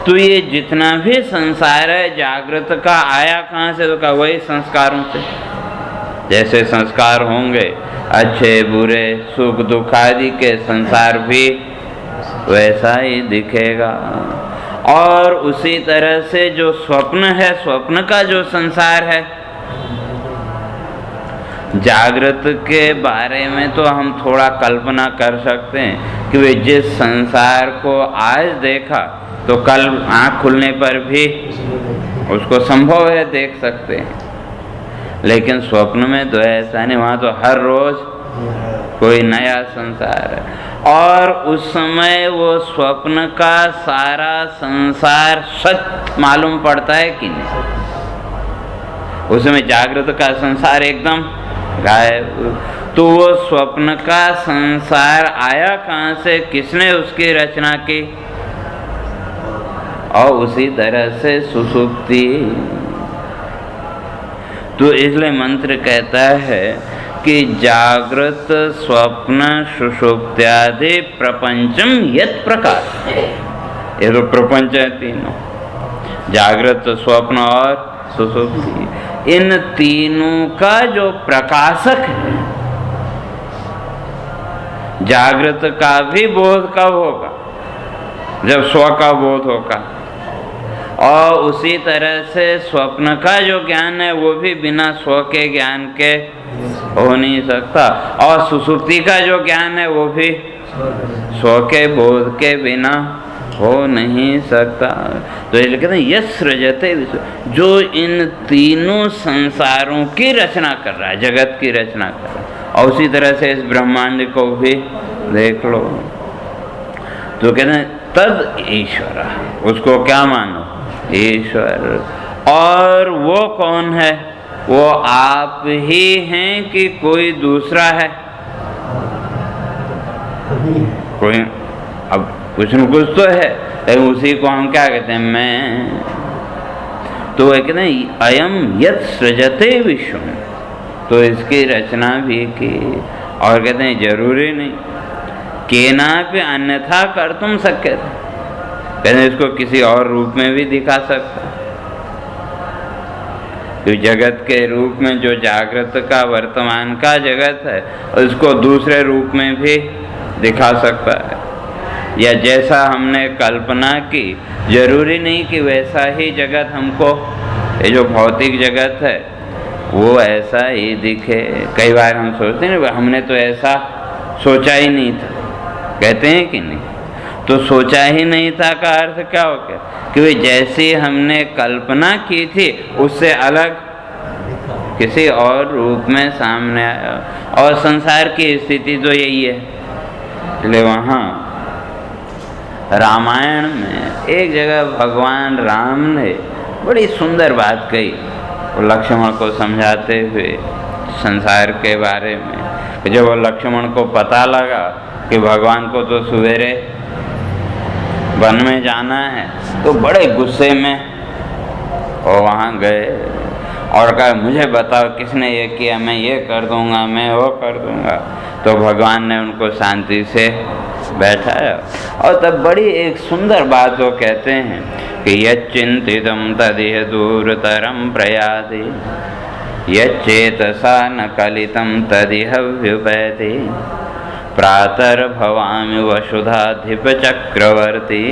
तो ये जितना भी संसार है, जागृत का आया कहाँ से? तो का वही संस्कारों से। जैसे संस्कार होंगे अच्छे बुरे सुख दुख आदि के, संसार भी वैसा ही दिखेगा। और उसी तरह से जो स्वप्न है, स्वप्न का जो संसार है, जागृत के बारे में तो हम थोड़ा कल्पना कर सकते हैं कि वे जिस संसार को आज देखा तो कल आँख खुलने पर भी उसको संभव है देख सकते हैं, लेकिन स्वप्न में तो ऐसा नहीं, वहाँ तो हर रोज कोई नया संसार है। और उस समय वो स्वप्न का सारा संसार सच मालूम पड़ता है कि नहीं? उस समय जागृत का संसार एकदम गायब। तो वो स्वप्न का संसार आया कहाँ से? किसने उसकी रचना की? और उसी तरह से सुषुप्ति। तो इसलिए मंत्र कहता है कि जागृत स्वप्न सुषुप्त्यादि प्रपंचम यत् प्रकाश। ये तो प्रपंच है तीनों, जागृत स्वप्न और सुषुप्ति। इन तीनों का जो प्रकाशक है, जागृत का भी बोध कब होगा? जब स्व का बोध होगा। और उसी तरह से स्वप्न का जो ज्ञान है वो भी बिना स्व के ज्ञान के हो नहीं सकता। और सुषुप्ति का जो ज्ञान है वो भी स्व के बोध के बिना हो नहीं सकता। तो ये कहते हैं यस् सृजते विश्व, जो इन तीनों संसारों की रचना कर रहा है, जगत की रचना कर रहा है। और उसी तरह से इस ब्रह्मांड को भी देख लो। तो कहते हैं तद ईश्वर, उसको क्या मानो? ईश्वर। और वो कौन है? वो आप ही हैं कि कोई दूसरा है? कोई, अब कुछ न कुछ तो है, लेकिन उसी को हम क्या कहते हैं? मैं। तो वो कहते हैं अयम यत् सृजते विश्व, तो इसकी रचना भी की। और कहते हैं जरूरी नहीं, केनापि अन्यथा कर तुम शक्य थे, कहते हैं इसको किसी और रूप में भी दिखा सकता। तो जगत के रूप में जो जागृत का वर्तमान का जगत है, उसको दूसरे रूप में भी दिखा सकता है। या जैसा हमने कल्पना की, जरूरी नहीं कि वैसा ही जगत हमको, ये जो भौतिक जगत है वो ऐसा ही दिखे। कई बार हम सोचते हैं हमने तो ऐसा सोचा ही नहीं था, कहते हैं कि नहीं? तो सोचा ही नहीं था का अर्थ क्या हो गया? कि जैसी हमने कल्पना की थी उससे अलग किसी और रूप में सामने आया। और संसार की स्थिति तो यही है। इसलिए वहाँ रामायण में एक जगह भगवान राम ने बड़ी सुंदर बात कही, वो लक्ष्मण को समझाते हुए संसार के बारे में। जब वो लक्ष्मण को पता लगा कि भगवान को तो सवेरे वन में जाना है, तो बड़े गुस्से में वो वहाँ गए और कहा मुझे बताओ किसने ये किया, मैं ये कर दूंगा, मैं वो कर दूंगा। तो भगवान ने उनको शांति से बैठाया और तब बड़ी एक सुंदर बात वो कहते हैं कि यच्चिंतितं तदिह दूरतरं प्रयाति, यच्चेतसा न कलितं तदिह व्युपैति, प्रातर्भवामि वसुधाधिप चक्रवर्ती,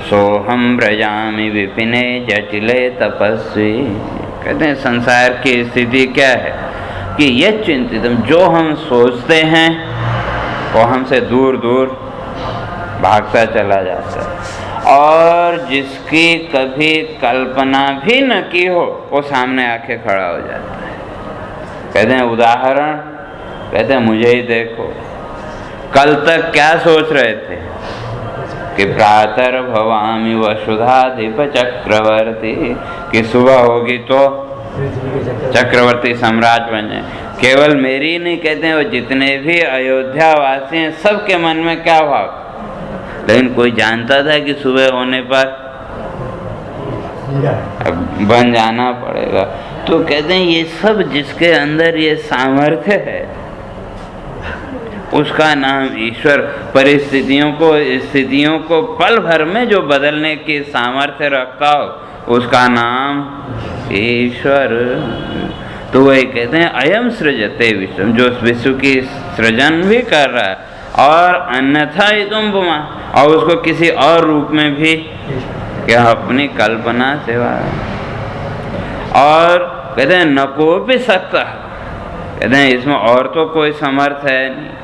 सोहम व्रजामि विपिने जटिले तपस्वी। कहते हैं संसार की स्थिति क्या है कि यह चिंतितम, जो हम सोचते हैं वो हमसे दूर दूर भागता चला जाता है, और जिसकी कभी कल्पना भी न की हो वो सामने आके खड़ा हो जाता है। कहते हैं उदाहरण, कहते हैं मुझे ही देखो, कल तक क्या सोच रहे थे कि प्रातर्भवामि वसुधाधिप चक्रवर्ती, कि सुबह होगी तो चक्रवर्ती सम्राट बन जाए। केवल मेरी नहीं कहते हैं, वो जितने भी अयोध्या वासी हैं सबके मन में क्या भाव। लेकिन कोई जानता था कि सुबह होने पर बन जाना पड़ेगा। तो कहते हैं ये सब जिसके अंदर ये सामर्थ्य है उसका नाम ईश्वर। परिस्थितियों को, स्थितियों को पल भर में जो बदलने की सामर्थ्य रखता हो उसका नाम ईश्वर। तो वही कहते हैं अयम सृजते विश्वम, जो विश्व की सृजन भी कर रहा है और अन्यथा ही तुम बुमा, और उसको किसी और रूप में भी क्या अपनी कल्पना सेवा। और कहते हैं न को भी सकता, कहते हैं इसमें और तो कोई समर्थ है नहीं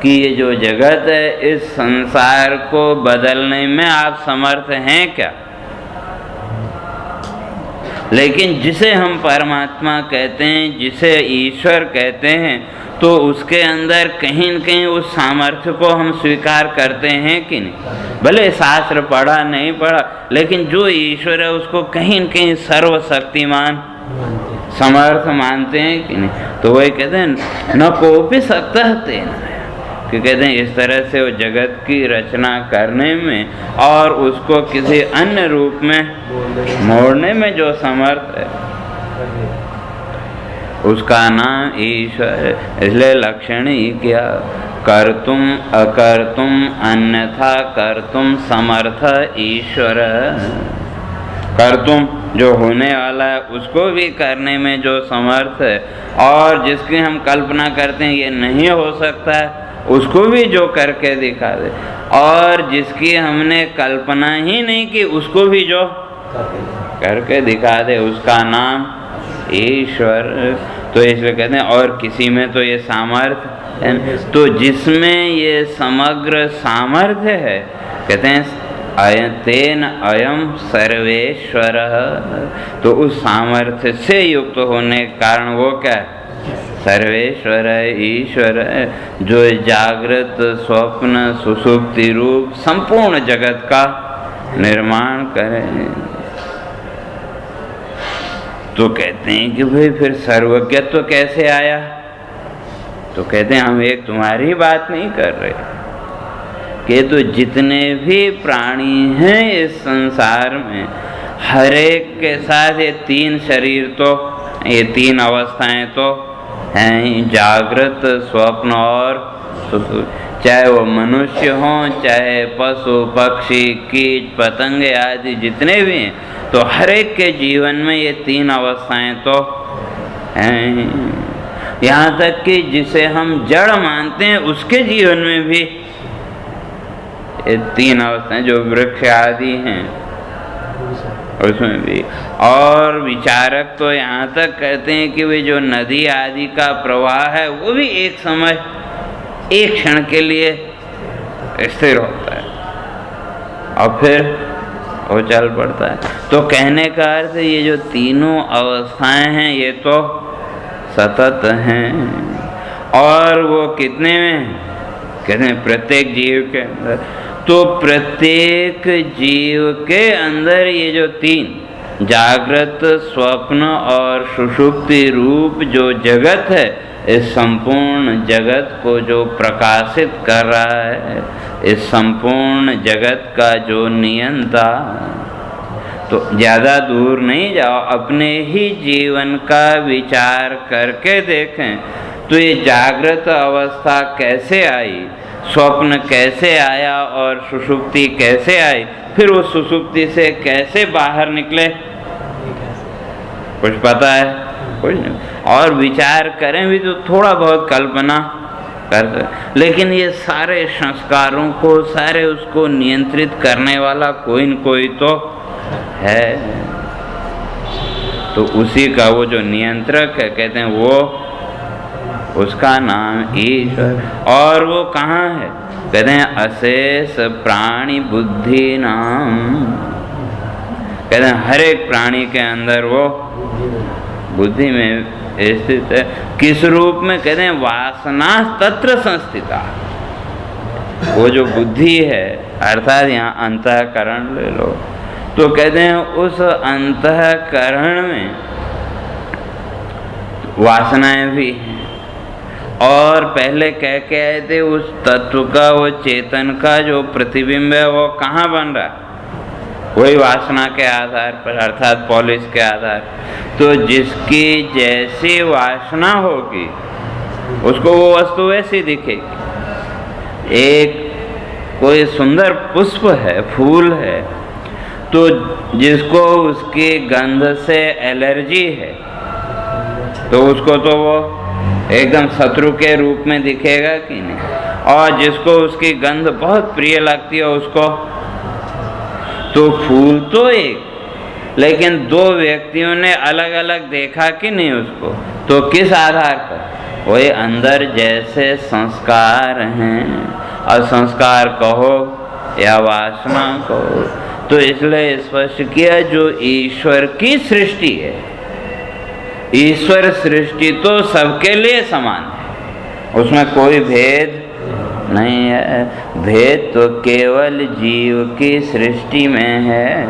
कि ये जो जगत है इस संसार को बदलने में आप समर्थ हैं क्या। लेकिन जिसे हम परमात्मा कहते हैं, जिसे ईश्वर कहते हैं, तो उसके अंदर कहीं न कहीं उस सामर्थ्य को हम स्वीकार करते हैं कि नहीं। भले शास्त्र पढ़ा नहीं पढ़ा, लेकिन जो ईश्वर है उसको कहीं न कहीं सर्वशक्तिमान समर्थ मानते हैं कि नहीं। तो वही कहते हैं न कोपी सकता है, कि कहते हैं इस तरह से वो जगत की रचना करने में और उसको किसी अन्य रूप में मोड़ने में जो समर्थ है उसका नाम ईश्वर है। इसलिए लक्षण ही क्या, कर्तुम अकर्तुम अन्यथा कर्तुम समर्थ ईश्वर। कर्तुम जो होने वाला है उसको भी करने में जो समर्थ है, और जिसकी हम कल्पना करते हैं ये नहीं हो सकता है उसको भी जो करके दिखा दे, और जिसकी हमने कल्पना ही नहीं की उसको भी जो करके दिखा दे उसका नाम ईश्वर। तो इसलिए कहते हैं और किसी में तो ये सामर्थ्य है, तो जिसमें ये समग्र सामर्थ्य है कहते हैं तेन अयम सर्वेश्वर। तो उस सामर्थ्य से युक्त होने के कारण वो क्या है, सर्वेश्वर है, ईश्वर है, जो जागृत स्वप्न सुषुप्ति रूप संपूर्ण जगत का निर्माण करे। तो कहते हैं कि भाई फिर सर्वज्ञत्व कैसे आया। तो कहते हैं हम एक तुम्हारी बात नहीं कर रहे, कि तो जितने भी प्राणी हैं इस संसार में हर एक के साथ ये तीन शरीर तो, ये तीन अवस्थाएं तो हैं, जागृत स्वप्न और सुषुप्ति। चाहे वो मनुष्य हों, चाहे पशु पक्षी कीट पतंगे आदि जितने भी हैं, तो हर एक के जीवन में ये तीन अवस्थाएं तो हैं। यहाँ तक कि जिसे हम जड़ मानते हैं उसके जीवन में भी ये तीन अवस्थाएं जो वृक्ष आदि हैं उसमें भी। और विचारक तो यहाँ तक कहते हैं कि वे जो नदी आदि का प्रवाह है वो भी एक समय एक क्षण के लिए स्थिर होता है और फिर वो चल पड़ता है। तो कहने का अर्थ ये जो तीनों अवस्थाएं हैं ये तो सतत हैं, और वो कितने में कहते हैं प्रत्येक जीव के अंदर। तो प्रत्येक जीव के अंदर ये जो तीन जागृत स्वप्न और सुषुप्ति रूप जो जगत है, इस संपूर्ण जगत को जो प्रकाशित कर रहा है, इस संपूर्ण जगत का जो नियंता। तो ज़्यादा दूर नहीं जाओ, अपने ही जीवन का विचार करके देखें तो ये जागृत अवस्था कैसे आई, स्वप्न कैसे आया और सुषुप्ति कैसे आई, फिर वो सुषुप्ति से कैसे बाहर निकले, कुछ पता है? कुछ नहीं। और विचार करें भी तो थोड़ा बहुत कल्पना कर सकते, लेकिन ये सारे संस्कारों को, सारे उसको नियंत्रित करने वाला कोई न कोई तो है। तो उसी का वो जो नियंत्रक है कहते हैं वो, उसका नाम ईश्वर। और वो कहाँ है कहते हैं अशेष प्राणी बुद्धि नाम। कहते हैं हर एक प्राणी के अंदर वो बुद्धि में स्थित है। किस रूप में कहते हैं वासना तत्र संस्थिता। वो जो बुद्धि है अर्थात यहाँ अंतःकरण ले लो, तो कहते हैं उस अंतःकरण में वासनाएं भी हैं। और पहले कह के आए थे उस तत्व का, वो चेतन का जो प्रतिबिंब है वो कहाँ बन रहा है? वही वासना के आधार पर, अर्थात पॉलिश के आधार। तो जिसकी जैसी वासना होगी उसको वो वस्तु वैसी दिखेगी। एक कोई सुंदर पुष्प है, फूल है, तो जिसको उसकी गंध से एलर्जी है तो उसको तो वो एकदम शत्रु के रूप में दिखेगा कि नहीं। और जिसको उसकी गंध बहुत प्रिय लगती है उसको, तो फूल तो एक, लेकिन दो व्यक्तियों ने अलग अलग देखा कि नहीं उसको, तो किस आधार पर? वही अंदर जैसे संस्कार हैं, और संस्कार कहो या वासना कहो, तो इसलिए स्पष्ट किया जो ईश्वर की सृष्टि है, ईश्वर सृष्टि तो सबके लिए समान है, उसमें कोई भेद नहीं है। भेद तो केवल जीव की सृष्टि में है,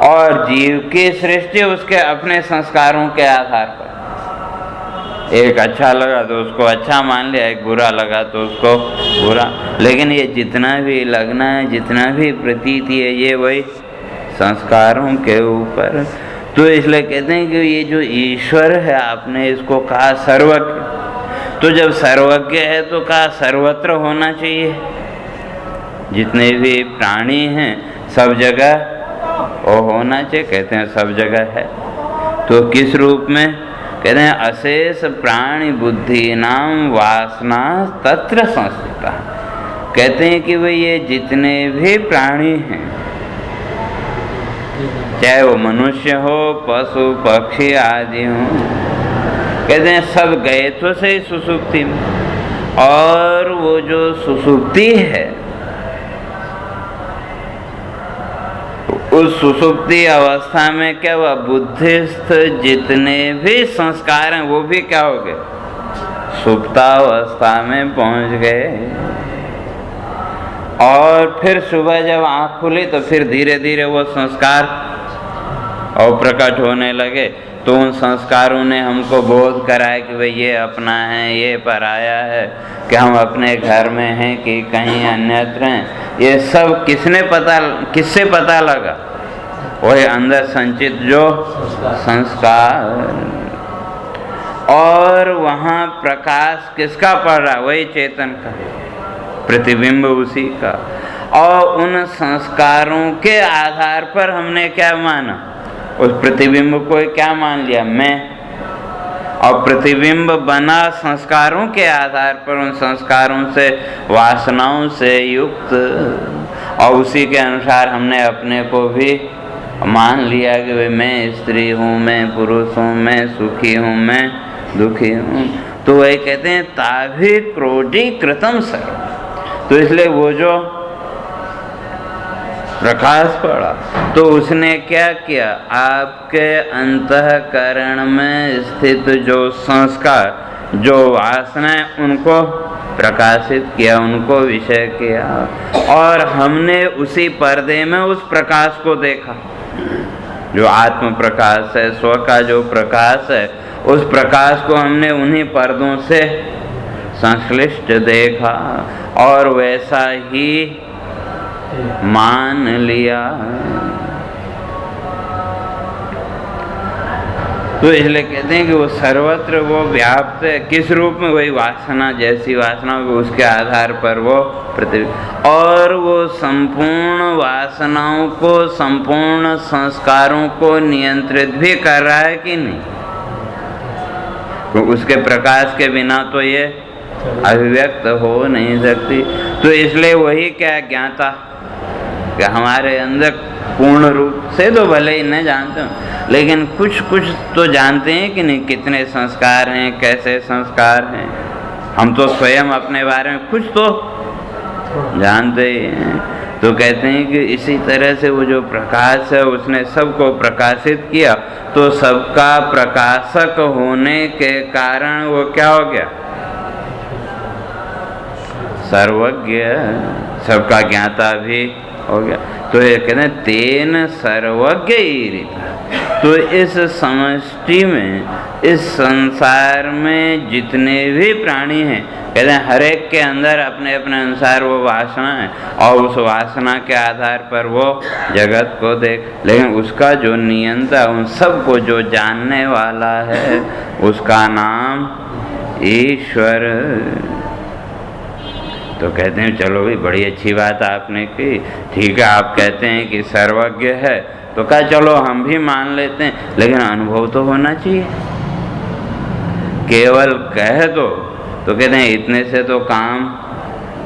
और जीव की सृष्टि उसके अपने संस्कारों के आधार पर। एक अच्छा लगा तो उसको अच्छा मान लिया, एक बुरा लगा तो उसको बुरा। लेकिन ये जितना भी लगना है, जितना भी प्रतीति है, ये वही संस्कारों के ऊपर। तो इसलिए कहते हैं कि ये जो ईश्वर है, आपने इसको कहा सर्वज्ञ, तो जब सर्वज्ञ है तो कहा सर्वत्र होना चाहिए। जितने भी प्राणी हैं सब जगह वो होना चाहिए, कहते हैं सब जगह है। तो किस रूप में? कहते हैं अशेष प्राणी बुद्धि नाम वासना तत्र संस्थिता। कहते हैं कि भाई ये जितने भी प्राणी हैं, चाहे वो मनुष्य हो, पशु पक्षी आदि हो, कहते हैं सब गए तो सही सुसुप्ति में। और वो जो सुसुप्ति है, उस सुसुप्ति अवस्था में क्या हुआ? बुद्धिस्थ जितने भी संस्कार हैं वो भी क्या हो गए? सुप्तावस्था में पहुंच गए। और फिर सुबह जब आँख खुली तो फिर धीरे धीरे वो संस्कार और प्रकट होने लगे। तो उन संस्कारों ने हमको बोध कराया कि भाई ये अपना है, ये पराया है, कि हम अपने घर में हैं कि कहीं अन्यत्र हैं। ये सब किससे पता लगा? वही अंदर संचित जो संस्कार। और वहाँ प्रकाश किसका पड़ रहा? वही चेतन का, प्रतिबिंब उसी का। और उन संस्कारों के आधार पर हमने क्या माना? उस प्रतिबिंब को क्या मान लिया? मैं। और प्रतिबिंब बना संस्कारों के आधार पर, उन संस्कारों से, वासनाओं से युक्त, और उसी के अनुसार हमने अपने को भी मान लिया कि भाई मैं स्त्री हूँ, मैं पुरुष हूँ, मैं सुखी हूँ, मैं दुखी हूँ। तो वही कहते हैं ताभि क्रोडीकृतम सर्व। तो इसलिए वो जो प्रकाश पड़ा तो उसने क्या किया? आपके अंतःकरण में स्थित जो संस्कार, जो वासनाएं, उनको प्रकाशित किया, उनको विषय किया। और हमने उसी पर्दे में उस प्रकाश को देखा, जो आत्म प्रकाश है, स्व का जो प्रकाश है, उस प्रकाश को हमने उन्हीं पर्दों से संश्लिष्ट देखा और वैसा ही मान लिया। तो इसलिए कहते हैं कि वो सर्वत्र वो व्याप्त है। किस रूप में? वही वासना, जैसी वासना हो उसके आधार पर वो प्रतिबिंब। और वो संपूर्ण वासनाओं को, संपूर्ण संस्कारों को नियंत्रित भी कर रहा है कि नहीं? तो उसके प्रकाश के बिना तो ये अभिव्यक्त हो नहीं सकती। तो इसलिए वही क्या ज्ञाता कि हमारे अंदर पूर्ण रूप से तो भले ही न जानते हो, लेकिन कुछ कुछ तो जानते हैं कि नहीं, कितने संस्कार हैं, कैसे संस्कार हैं। हम तो स्वयं अपने बारे में कुछ तो जानते ही हैं। तो कहते हैं कि इसी तरह से वो जो प्रकाश है उसने सबको प्रकाशित किया, तो सबका प्रकाशक होने के कारण वो क्या हो गया? सर्वज्ञ, सबका ज्ञाता भी हो गया। तो ये कहते हैं तेन सर्वज्ञ ईरिता। तो इस समष्टि में, इस संसार में जितने भी प्राणी हैं, कहते हैं हर एक के अंदर अपने अपने अनुसार वो वासना है और उस वासना के आधार पर वो जगत को देख, लेकिन उसका जो नियंता, उन सबको जो जानने वाला है, उसका नाम ईश्वर। तो कहते हैं चलो भी बड़ी अच्छी बात आपने की, ठीक है, आप कहते हैं कि सर्वज्ञ है, तो कहा चलो हम भी मान लेते हैं, लेकिन अनुभव तो होना चाहिए। केवल कह दो तो कहते हैं इतने से तो काम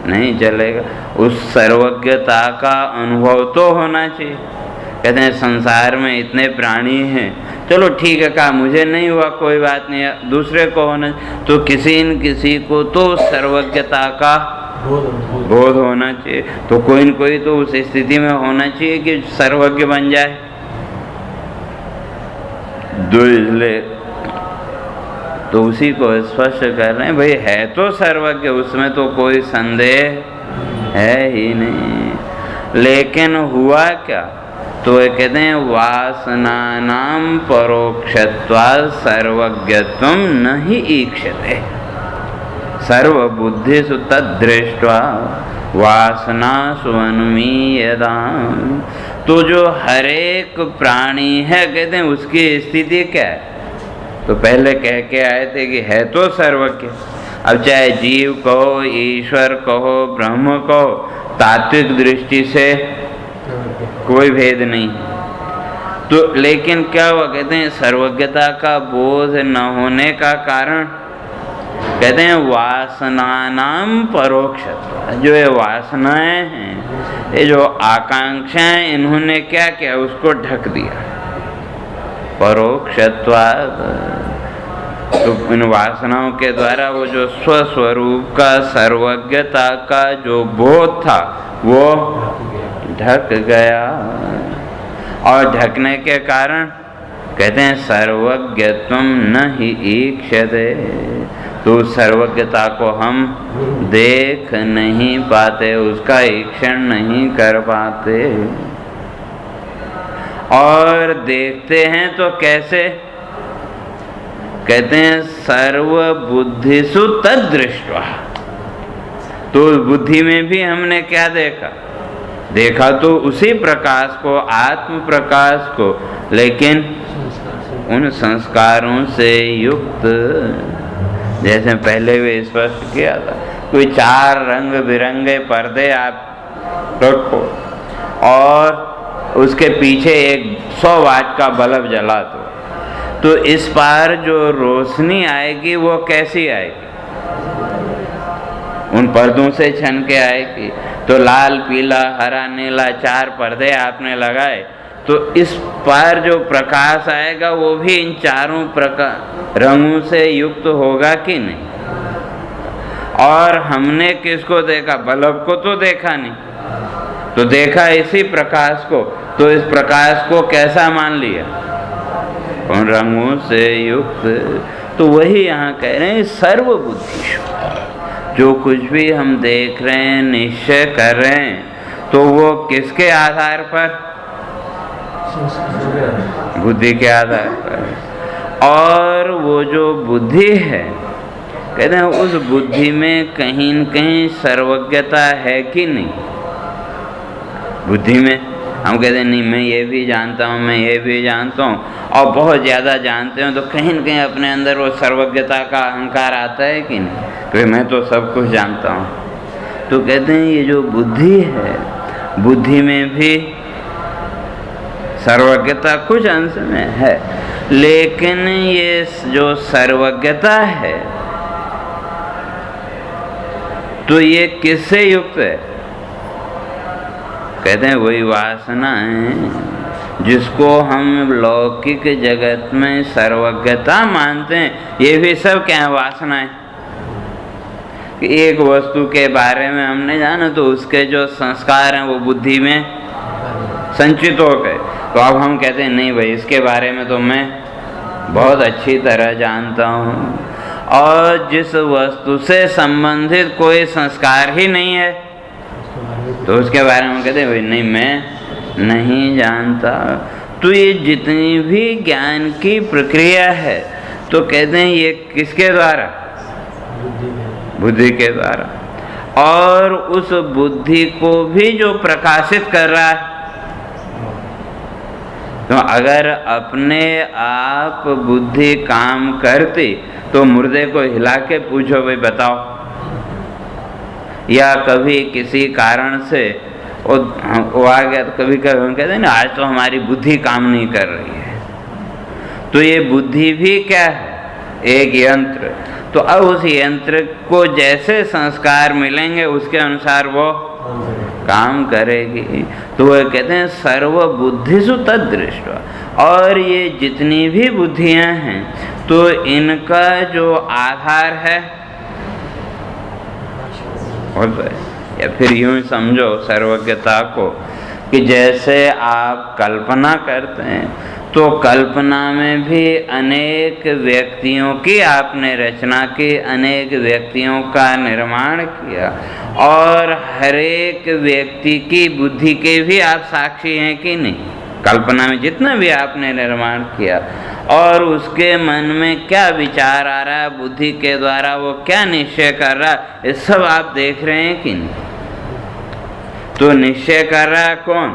नहीं चलेगा, उस सर्वज्ञता का अनुभव तो होना चाहिए। कहते हैं संसार में इतने प्राणी हैं, चलो ठीक है, कहा मुझे नहीं हुआ कोई बात नहीं है, दूसरे को होना, तो किसी न किसी को तो सर्वज्ञता का बोध होना चाहिए। तो कोई न कोई तो उस स्थिति में होना चाहिए कि सर्वज्ञ बन जाए। इसलिए तो उसी को स्पष्ट कर रहे हैं, भाई है तो सर्वज्ञ, उसमें तो कोई संदेह है ही नहीं। लेकिन हुआ क्या, तो ये कहते हैं वासनानां परोक्षत्वात् सर्वज्ञत्वं न हि ईक्षते सर्वबुद्धिषु तद्दृष्ट्वा वासनासु अनुमीयताम्। तो जो हरेक प्राणी है, कहते हैं उसकी स्थिति क्या है, तो पहले कह के आए थे कि है तो सर्वज्ञ। अब चाहे जीव कहो, ईश्वर कहो, ब्रह्म कहो, तात्विक दृष्टि से कोई भेद नहीं। तो लेकिन क्या हुआ, कहते हैं सर्वज्ञता का बोध न होने का कारण, कहते हैं वासनानां परोक्षत्व, जो ये वासनाएं हैं, ये जो आकांक्षाएं, इन्होंने क्या किया, उसको ढक दिया। परोक्षत्वात्, तो इन वासनाओं के द्वारा वो जो स्वस्वरूप का, सर्वज्ञता का जो बोध था, वो ढक गया। और ढकने के कारण कहते हैं सर्वज्ञत्वं न हि ईक्षते, तो सर्वज्ञता को हम देख नहीं पाते, उसका ईक्षण नहीं कर पाते। और देखते हैं तो कैसे, कहते हैं सर्वबुद्धिषु तद्दृष्ट्वा। तो बुद्धि में भी हमने क्या देखा, देखा तो उसी प्रकाश को, आत्म प्रकाश को, लेकिन उन संस्कारों से युक्त, जैसे पहले भी स्पष्ट किया था, कोई 4 रंग बिरंगे पर्दे आप रखो और उसके पीछे एक 100 वाट का बल्ब जला दो, तो इस पार जो रोशनी आएगी वो कैसी आएगी, उन पर्दों से छन के आएगी। तो लाल, पीला, हरा, नीला 4 पर्दे आपने लगाए, तो इस पार जो प्रकाश आएगा वो भी इन चारों रंगों से युक्त होगा कि नहीं। और हमने किसको देखा, बल्ब को तो देखा नहीं, तो देखा इसी प्रकाश को, तो इस प्रकाश को कैसा मान लिया, उन रंगों से युक्त। तो वही यहाँ कह रहे हैं सर्वबुद्धिषु, जो कुछ भी हम देख रहे हैं, निश्चय कर रहे हैं, तो वो किसके आधार पर, बुद्धि के आधार पर। और वो जो बुद्धि है, कहते हैं उस बुद्धि में कहीं न कहीं सर्वज्ञता है कि नहीं। बुद्धि में हम कहते हैं नहीं मैं ये भी जानता हूँ, मैं ये भी जानता हूँ, और बहुत ज़्यादा जानते हो, तो कहीं न कहीं अपने अंदर वो सर्वज्ञता का अहंकार आता है कि नहीं, तो मैं तो सब कुछ जानता हूँ। तो कहते हैं ये जो बुद्धि है, बुद्धि में भी सर्वज्ञता कुछ अंश में है, लेकिन ये जो सर्वज्ञता है, तो ये किससे युक्त है, कहते हैं वही वासना है जिसको हम लौकिक जगत में सर्वज्ञता मानते हैं। ये भी सब क्या है, वासना है। कि एक वस्तु के बारे में हमने जाना, तो उसके जो संस्कार हैं वो बुद्धि में संचित हो गए, तो अब हम कहते हैं नहीं भाई इसके बारे में तो मैं बहुत अच्छी तरह जानता हूँ। और जिस वस्तु से संबंधित कोई संस्कार ही नहीं है, तो उसके बारे में कहते हैं भाई नहीं मैं नहीं जानता। तो ये जितनी भी ज्ञान की प्रक्रिया है तो कहते हैं ये किसके द्वारा? बुद्धि के द्वारा। और उस बुद्धि को भी जो प्रकाशित कर रहा है, तो अगर अपने आप बुद्धि काम करती तो मुर्दे को हिला के पूछो भाई बताओ, या कभी किसी कारण से वो आ गया तो कभी कभी हम कहते हैं ना आज तो हमारी बुद्धि काम नहीं कर रही है। तो ये बुद्धि भी क्या है? एक यंत्र। तो अब उस यंत्र को जैसे संस्कार मिलेंगे उसके अनुसार वो काम करेगी। तो वह कहते हैं सर्व बुद्धिषु तद्दृष्ट्वा। और ये जितनी भी बुद्धियां हैं तो इनका जो आधार है, या फिर यूं समझो सर्वज्ञता को कि जैसे आप कल्पना करते हैं तो कल्पना में भी अनेक व्यक्तियों की आपने रचना की, अनेक व्यक्तियों का निर्माण किया, और हर एक व्यक्ति की बुद्धि के भी आप साक्षी हैं कि नहीं? कल्पना में जितना भी आपने निर्माण किया और उसके मन में क्या विचार आ रहा है, बुद्धि के द्वारा वो क्या निश्चय कर रहा है, ये सब आप देख रहे हैं कि नहीं? तो निश्चय कर रहा है कौन?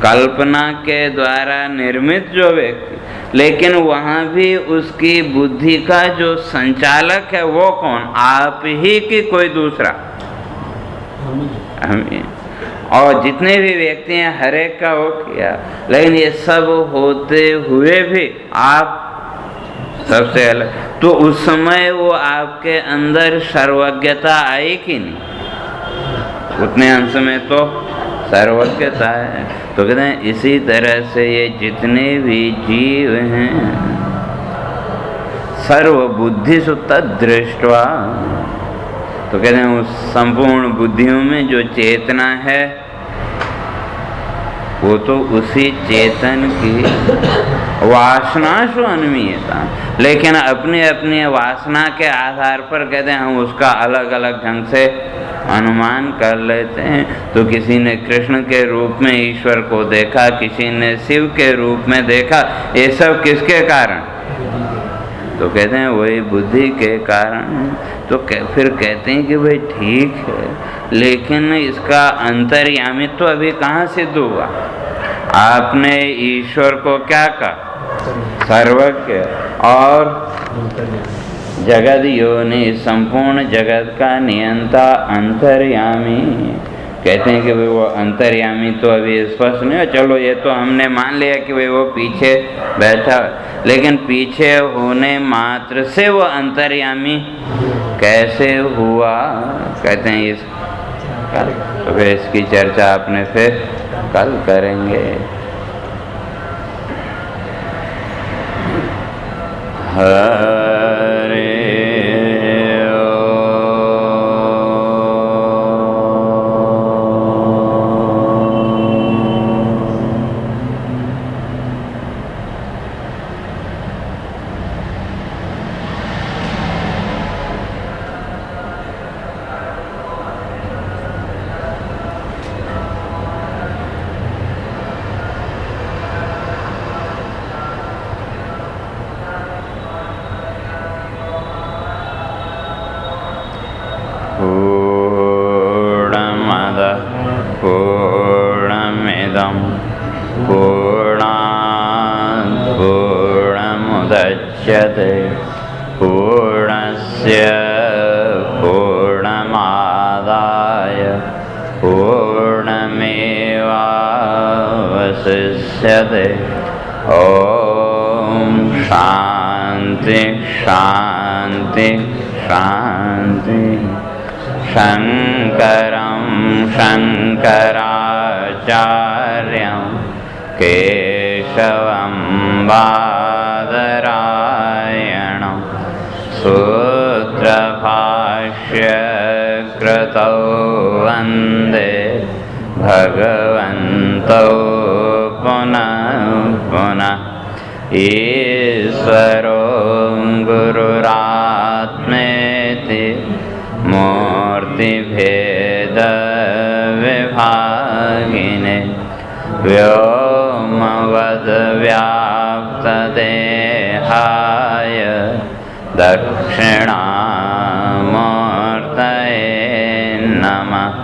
कल्पना के द्वारा निर्मित जो व्यक्ति, लेकिन वहाँ भी उसकी बुद्धि का जो संचालक है वो कौन? आप ही कि कोई दूसरा? हम ही। और जितने भी व्यक्ति हैं हर एक का वो किया, लेकिन ये सब होते हुए भी आप सबसे अलग। तो उस समय वो आपके अंदर सर्वज्ञता आई कि नहीं? उतने अंश में तो सर्वज्ञता है। तो कहते हैं इसी तरह से ये जितने भी जीव हैं सर्व बुद्धिषु तद्दृष्ट्वा। तो कहते हैं उस संपूर्ण बुद्धियों में जो चेतना है वो तो उसी चेतन की वासनाशु अन्मीयता, लेकिन अपने अपने वासना के आधार पर कहते हैं हम उसका अलग अलग ढंग से अनुमान कर लेते हैं। तो किसी ने कृष्ण के रूप में ईश्वर को देखा, किसी ने शिव के रूप में देखा, ये सब किसके कारण? तो कहते हैं वही बुद्धि के कारण। तो फिर कहते हैं कि भाई ठीक है, लेकिन इसका अंतर्यामित्व तो अभी कहाँ सिद्ध हुआ? आपने ईश्वर को क्या कहा? सर्वज्ञ और जगत योनि, संपूर्ण जगत का नियंता अंतर्यामी। कहते हैं कि भाई वो अंतर्यामी तो अभी स्पष्ट नहीं है। चलो ये तो हमने मान लिया कि भाई वो पीछे बैठा, लेकिन पीछे होने मात्र से वो अंतर्यामी कैसे हुआ? कहते हैं इस कल, तो फिर इसकी चर्चा आपने फिर कल करेंगे। हरे पूर्णमिदं पूर्णात् पूर्णमुदच्यते पूर्णस्य पूर्णमादाय पूर्णमेवावशिष्यते। ॐ शान्ति शान्ति शान्ति। शङ्करं शङ्कराचार्यं केशवं बादरायणं सूत्रभाष्यकृतौ वन्दे भगवन्तौ पुनः पुनः। ईश्वरो गुरुरात्मेति मूर्तिभेदविभागिने व्योमवद्व्याप्तदेहाय त्वद्व्याप्तदेहाय दक्षिणामूर्तये नमः।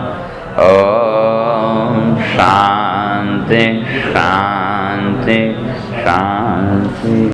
ॐ शान्ति शान्ति शान्ति।